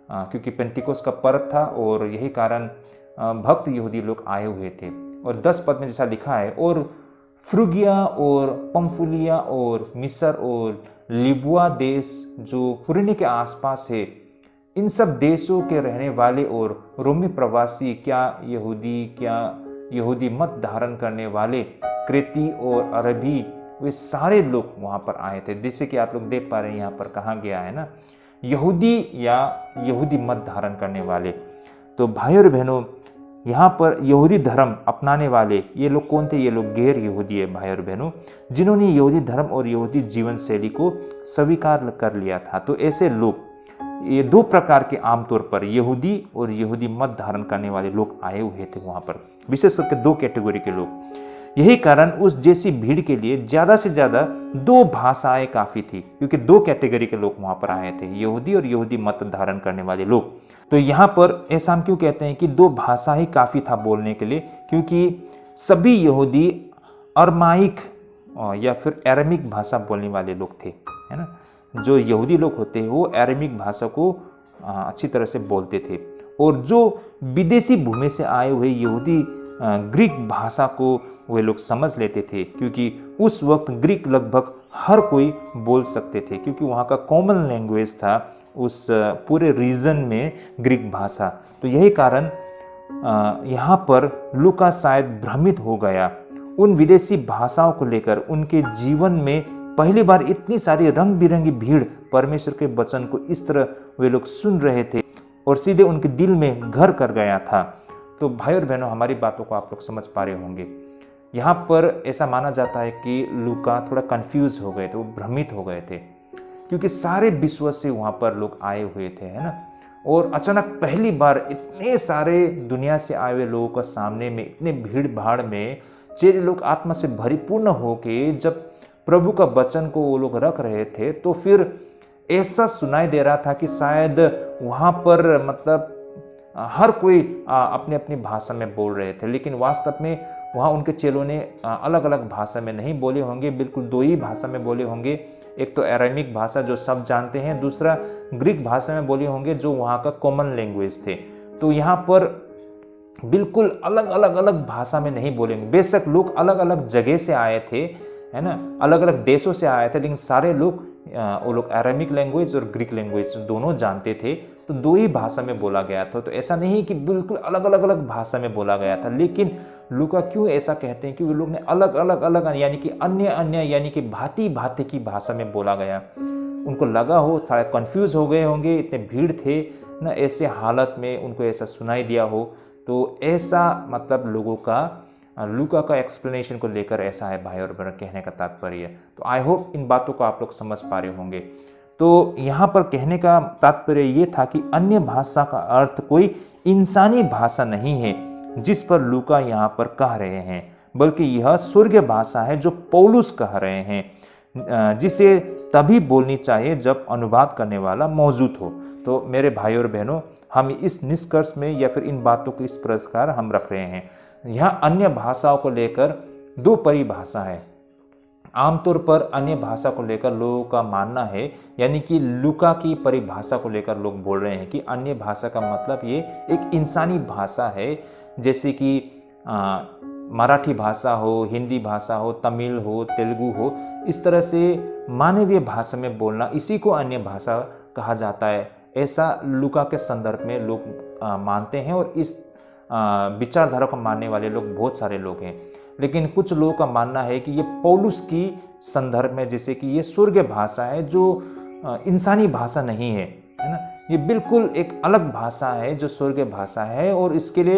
क्योंकि पेंटिकोस का पर्व था और यही कारण भक्त यहूदी लोग आए हुए थे। और 10 पद में जैसा लिखा है, और फ्रुगिया और पंफुलिया और मिस्र और लिबुआ देश जो कुरेने के आसपास है, इन सब देशों के रहने वाले और रोमी प्रवासी, क्या यहूदी मत धारण करने वाले, क्रेती और अरबी, वे सारे लोग वहाँ पर आए थे। जैसे कि आप लोग देख पा रहे हैं यहाँ पर कहा गया है ना, यहूदी या यहूदी मत धारण करने वाले। तो भाई और बहनों, यहाँ पर यहूदी धर्म अपनाने वाले ये लोग कौन थे? ये लोग गैर यहूदी है भाई और बहनों, जिन्होंने यहूदी धर्म और यहूदी जीवन शैली को स्वीकार कर लिया था। तो ऐसे लोग, ये 2 प्रकार के आमतौर पर यहूदी और यहूदी मत धारण करने वाले लोग आए हुए थे वहाँ पर, विशेष करके 2 कैटेगरी के लोग। यही कारण उस जैसी भीड़ के लिए ज़्यादा से ज़्यादा 2 भाषाएं काफ़ी थी, क्योंकि 2 कैटेगरी के लोग वहाँ पर आए थे, यहूदी और यहूदी मत धारण करने वाले लोग। तो यहाँ पर ऐसा हम क्यों कहते हैं कि 2 भाषा ही काफ़ी था बोलने के लिए? क्योंकि सभी यहूदी अरमाइक या फिर एरामिक भाषा बोलने वाले लोग थे, है ना। जो यहूदी लोग होते हैं वो एरामिक भाषा को अच्छी तरह से बोलते थे, और जो विदेशी भूमि से आए हुए यहूदी ग्रीक भाषा को वे लोग समझ लेते थे, क्योंकि उस वक्त ग्रीक लगभग हर कोई बोल सकते थे, क्योंकि वहाँ का कॉमन लैंग्वेज था उस पूरे रीजन में ग्रीक भाषा। तो यही कारण यहाँ पर लूका शायद भ्रमित हो गया उन विदेशी भाषाओं को लेकर। उनके जीवन में पहली बार इतनी सारी रंग बिरंगी भीड़ परमेश्वर के वचन को इस तरह वे लोग सुन रहे थे और सीधे उनके दिल में घर कर गया था। तो भाई और बहनों, हमारी बातों को आप लोग समझ पा रहे होंगे। यहाँ पर ऐसा माना जाता है कि लूका थोड़ा कंफ्यूज हो गए थे, वो भ्रमित हो गए थे, क्योंकि सारे विश्व से वहाँ पर लोग आए हुए थे, है ना। और अचानक पहली बार इतने सारे दुनिया से आए हुए लोगों का सामने में, इतने भीड़ भाड़ में चेले लोग आत्मा से भरिपूर्ण होके जब प्रभु का वचन को वो लोग रख रहे थे, तो फिर ऐसा सुनाई दे रहा था कि शायद वहाँ पर मतलब हर कोई अपनी अपनी भाषा में बोल रहे थे, लेकिन वास्तव में वहाँ उनके चेलों ने अलग अलग भाषा में नहीं बोले होंगे, बिल्कुल 2 ही भाषा में बोले होंगे। एक तो एरामिक भाषा जो सब जानते हैं, दूसरा ग्रीक भाषा में बोले होंगे जो वहाँ का कॉमन लैंग्वेज थे। तो यहाँ पर बिल्कुल अलग अलग भाषा में नहीं बोलेंगे। बेशक लोग अलग अलग जगह से आए थे, है ना, अलग अलग देशों से आए थे, लेकिन सारे लोग वो लोग एरामिक लैंग्वेज और ग्रीक लैंग्वेज दोनों जानते थे। तो 2 ही भाषा में बोला गया था। तो ऐसा नहीं कि बिल्कुल अलग अलग भाषा में बोला गया था। लेकिन लूका क्यों ऐसा कहते हैं कि वे लोग ने अलग अलग यानी कि अन्य यानी कि भांति भांति की भाषा में बोला गया। उनको लगा हो, थोड़ा कंफ्यूज हो गए होंगे, इतने भीड़ थे ना, ऐसे हालत में उनको ऐसा सुनाई दिया हो। तो ऐसा मतलब लोगों का लूका का एक्सप्लेनेशन को लेकर ऐसा है भाई और बहन, कहने का तात्पर्य। तो आई होप इन बातों को आप लोग समझ पा रहे होंगे। तो यहाँ पर कहने का तात्पर्य ये था कि अन्य भाषा का अर्थ कोई इंसानी भाषा नहीं है जिस पर लूका यहाँ पर कह रहे हैं, बल्कि यह स्वर्गीय भाषा है जो पौलुस कह रहे हैं, जिसे तभी बोलनी चाहिए जब अनुवाद करने वाला मौजूद हो। तो मेरे भाई और बहनों, हम इस निष्कर्ष में या फिर इन बातों को इस प्रकार हम रख रहे हैं। यहाँ अन्य भाषाओं को लेकर 2 परिभाषा है। आमतौर पर अन्य भाषा को लेकर लोगों का मानना है, यानी कि लूका की परिभाषा को लेकर लोग बोल रहे हैं कि अन्य भाषा का मतलब ये एक इंसानी भाषा है, जैसे कि मराठी भाषा हो, हिंदी भाषा हो, तमिल हो, तेलुगु हो, इस तरह से मानवीय भाषा में बोलना, इसी को अन्य भाषा कहा जाता है। ऐसा लूका के संदर्भ में लोग मानते हैं और इस विचारधारा को मानने वाले लोग बहुत सारे लोग हैं। लेकिन कुछ लोगों का मानना है कि ये पौलुस की संदर्भ में, जैसे कि ये स्वर्गीय भाषा है जो इंसानी भाषा नहीं है, है ना, ये बिल्कुल एक अलग भाषा है जो स्वर्गीय भाषा है और इसके लिए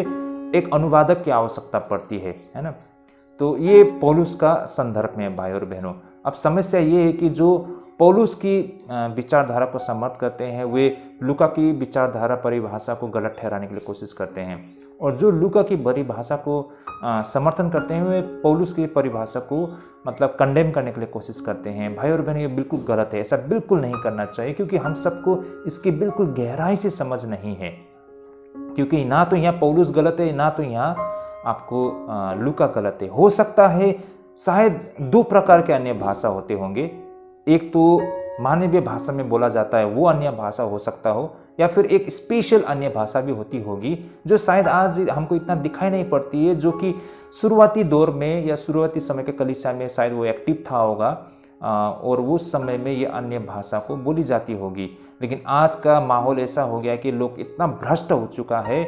एक अनुवादक की आवश्यकता पड़ती है ना। तो ये पौलुस का संदर्भ में भाई और बहनों। अब समस्या ये है कि जो पौलुस की विचारधारा को समर्थन करते हैं वे लूका की विचारधारा परिभाषा को गलत ठहराने के लिए कोशिश करते हैं, और जो लूका की परिभाषा को समर्थन करते हैं वे पौलुस की परिभाषा को मतलब कंडेम करने के लिए कोशिश करते हैं। भाई और बहन, ये बिल्कुल गलत है, ऐसा बिल्कुल नहीं करना चाहिए, क्योंकि हम सबको इसकी बिल्कुल गहराई से समझ नहीं है। क्योंकि ना तो यहाँ पौलुस गलत है, ना तो यहाँ आपको लूका गलत है। हो सकता है शायद दो प्रकार के अन्य भाषा होते होंगे, एक तो मानवीय भाषा में बोला जाता है वो अन्य भाषा हो सकता हो, या फिर एक स्पेशल अन्य भाषा भी होती होगी जो शायद आज हमको इतना दिखाई नहीं पड़ती है, जो कि शुरुआती दौर में या शुरुआती समय के कलीसिया में शायद वो एक्टिव था होगा और उस समय में ये अन्य भाषा को बोली जाती होगी। लेकिन आज का माहौल ऐसा हो गया कि लोग इतना भ्रष्ट हो चुका है,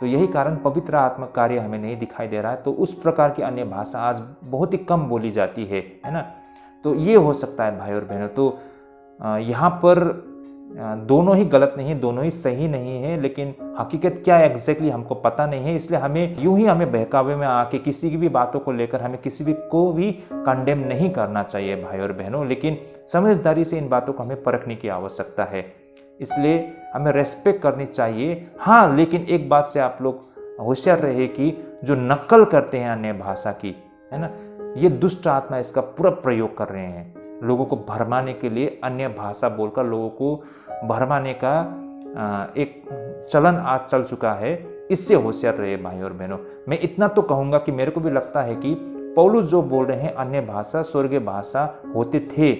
तो यही कारण पवित्र आत्मा कार्य हमें नहीं दिखाई दे रहा है। तो उस प्रकार की अन्य भाषा आज बहुत ही कम बोली जाती है ना। तो ये हो सकता है भाई और बहनों। तो यहाँ पर दोनों ही गलत नहीं है, दोनों ही सही नहीं है, लेकिन हकीकत क्या है एग्जैक्टली हमको पता नहीं है। इसलिए हमें यूं ही हमें बहकावे में आके किसी की भी बातों को लेकर हमें किसी भी को भी कंडेम नहीं करना चाहिए भाई और बहनों, लेकिन समझदारी से इन बातों को हमें परखने की आवश्यकता है। इसलिए हमें रेस्पेक्ट करनी चाहिए। हाँ, लेकिन एक बात से आप लोग होशियार रहे कि जो नकल करते हैं अन्य भाषा की, है ना, ये दुष्ट आत्मा इसका पूरा प्रयोग कर रहे हैं लोगों को भरमाने के लिए। अन्य भाषा बोलकर लोगों को भरमाने का एक चलन आज चल चुका है। इससे होशियार रहे भाई और बहनों। मैं इतना तो कहूंगा कि मेरे को भी लगता है कि पौलुस जो बोल रहे हैं अन्य भाषा स्वर्गीय भाषा होते थे,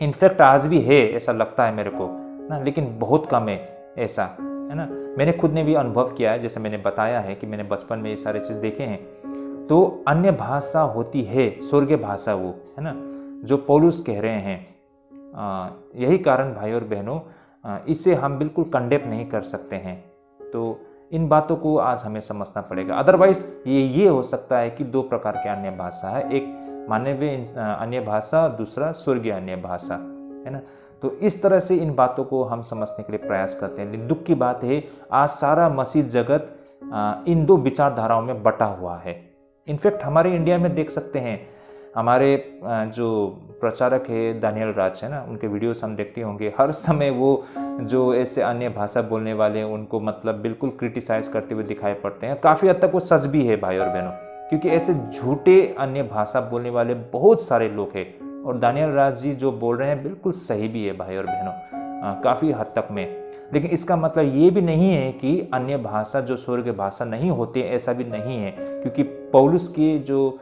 इनफैक्ट आज भी है ऐसा लगता है मेरे को ना, लेकिन बहुत कम है ऐसा, है ना। मैंने खुद ने भी अनुभव किया है, जैसे मैंने बताया है कि मैंने बचपन में ये सारे चीज़ देखे हैं। तो अन्य भाषा होती है स्वर्गीय भाषा, वो है ना जो पौलुस कह रहे हैं। यही कारण भाई और बहनों इसे हम बिल्कुल कंडेम नहीं कर सकते हैं। तो इन बातों को आज हमें समझना पड़ेगा। अदरवाइज ये हो सकता है कि दो प्रकार के अन्य भाषा है, एक मानवीय अन्य भाषा, दूसरा स्वर्गीय अन्य भाषा, है ना। तो इस तरह से इन बातों को हम समझने के लिए प्रयास करते हैं। लेकिन दुख की बात है आज सारा मसीह जगत इन दो विचारधाराओं में बटा हुआ है। इनफैक्ट हमारे इंडिया में देख सकते हैं, हमारे जो प्रचारक है दानियल राज, है ना, उनके वीडियोस हम देखते होंगे। हर समय वो जो ऐसे अन्य भाषा बोलने वाले हैं उनको मतलब बिल्कुल क्रिटिसाइज करते हुए दिखाई पड़ते हैं। काफ़ी हद तक वो सच भी है भाई और बहनों, क्योंकि ऐसे झूठे अन्य भाषा बोलने वाले बहुत सारे लोग हैं। और दानियल राज जी जो बोल रहे हैं बिल्कुल सही भी है भाई और बहनों, काफ़ी हद तक में। लेकिन इसका मतलब ये भी नहीं है कि अन्य भाषा जो स्वर्गीय भाषा नहीं होती, ऐसा भी नहीं है। क्योंकि पौलुस की जो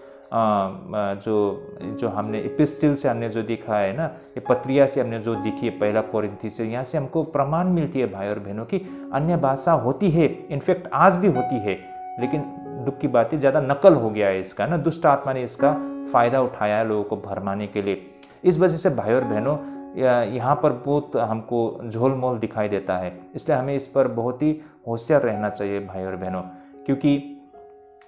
हमने एपिस्टल से हमने जो देखा है ना, ये पत्रिया से हमने जो देखी है, पहला कोरिन्थी से, यहाँ से हमको प्रमाण मिलती है भाई और बहनों की अन्य भाषा होती है। इनफैक्ट आज भी होती है, लेकिन दुख की बात है ज़्यादा नकल हो गया है इसका ना। दुष्ट आत्मा ने इसका फ़ायदा उठाया है लोगों को भरमाने के लिए। इस वजह से भाई और बहनों यहाँ पर बहुत हमको झोलमोल दिखाई देता है। इसलिए हमें इस पर बहुत ही होशियार रहना चाहिए भाई और बहनों, क्योंकि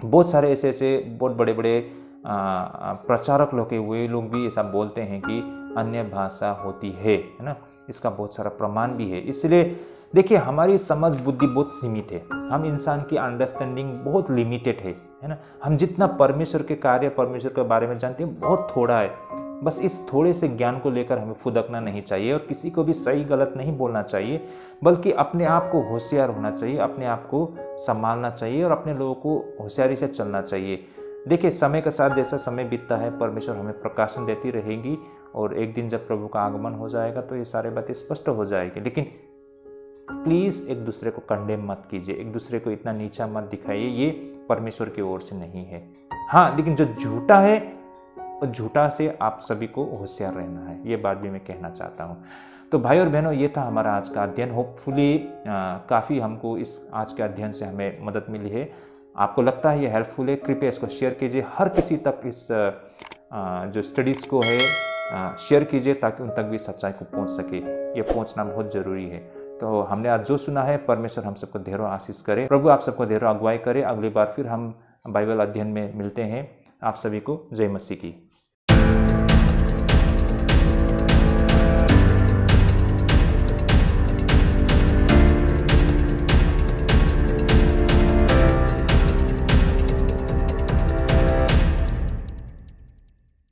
बहुत सारे ऐसे बहुत बड़े बड़े प्रचारक लोग हैं, वे लोग भी ऐसा बोलते हैं कि अन्य भाषा होती है ना। इसका बहुत सारा प्रमाण भी है। इसलिए देखिए, हमारी समझ बुद्धि बहुत सीमित है, हम इंसान की अंडरस्टैंडिंग बहुत लिमिटेड है ना। हम जितना परमेश्वर के कार्य, परमेश्वर के बारे में जानते हैं बहुत थोड़ा है। बस इस थोड़े से ज्ञान को लेकर हमें फुदकना नहीं चाहिए और किसी को भी सही गलत नहीं बोलना चाहिए, बल्कि अपने आप को होशियार होना चाहिए, अपने आप को संभालना चाहिए और अपने लोगों को होशियारी से चलना चाहिए। देखिए, समय के साथ जैसा समय बीतता है, परमेश्वर हमें प्रकाशन देती रहेगी और एक दिन जब प्रभु का आगमन हो जाएगा तो ये सारी बातें स्पष्ट हो जाएगी। लेकिन प्लीज़ एक दूसरे को कंडेम मत कीजिए, एक दूसरे को इतना नीचा मत दिखाइए, ये परमेश्वर की ओर से नहीं है। हाँ, लेकिन जो झूठा है, और झूठा से आप सभी को होशियार रहना है, ये बात भी मैं कहना चाहता हूँ। तो भाई और बहनों, ये था हमारा आज का अध्ययन। होपफुली काफ़ी हमको इस आज के अध्ययन से हमें मदद मिली है। आपको लगता है ये हेल्पफुल है, कृपया इसको शेयर कीजिए, हर किसी तक इस जो स्टडीज़ को है शेयर कीजिए ताकि उन तक भी सच्चाई को पहुंच सके। ये पहुंचना बहुत ज़रूरी है। तो हमने आज जो सुना है, परमेश्वर हम सबको ढेरों आशीष करे, प्रभु आप सबको ढेरों अगुवाई करे। अगली बार फिर हम बाइबल अध्ययन में मिलते हैं। आप सभी को जय मसीह की।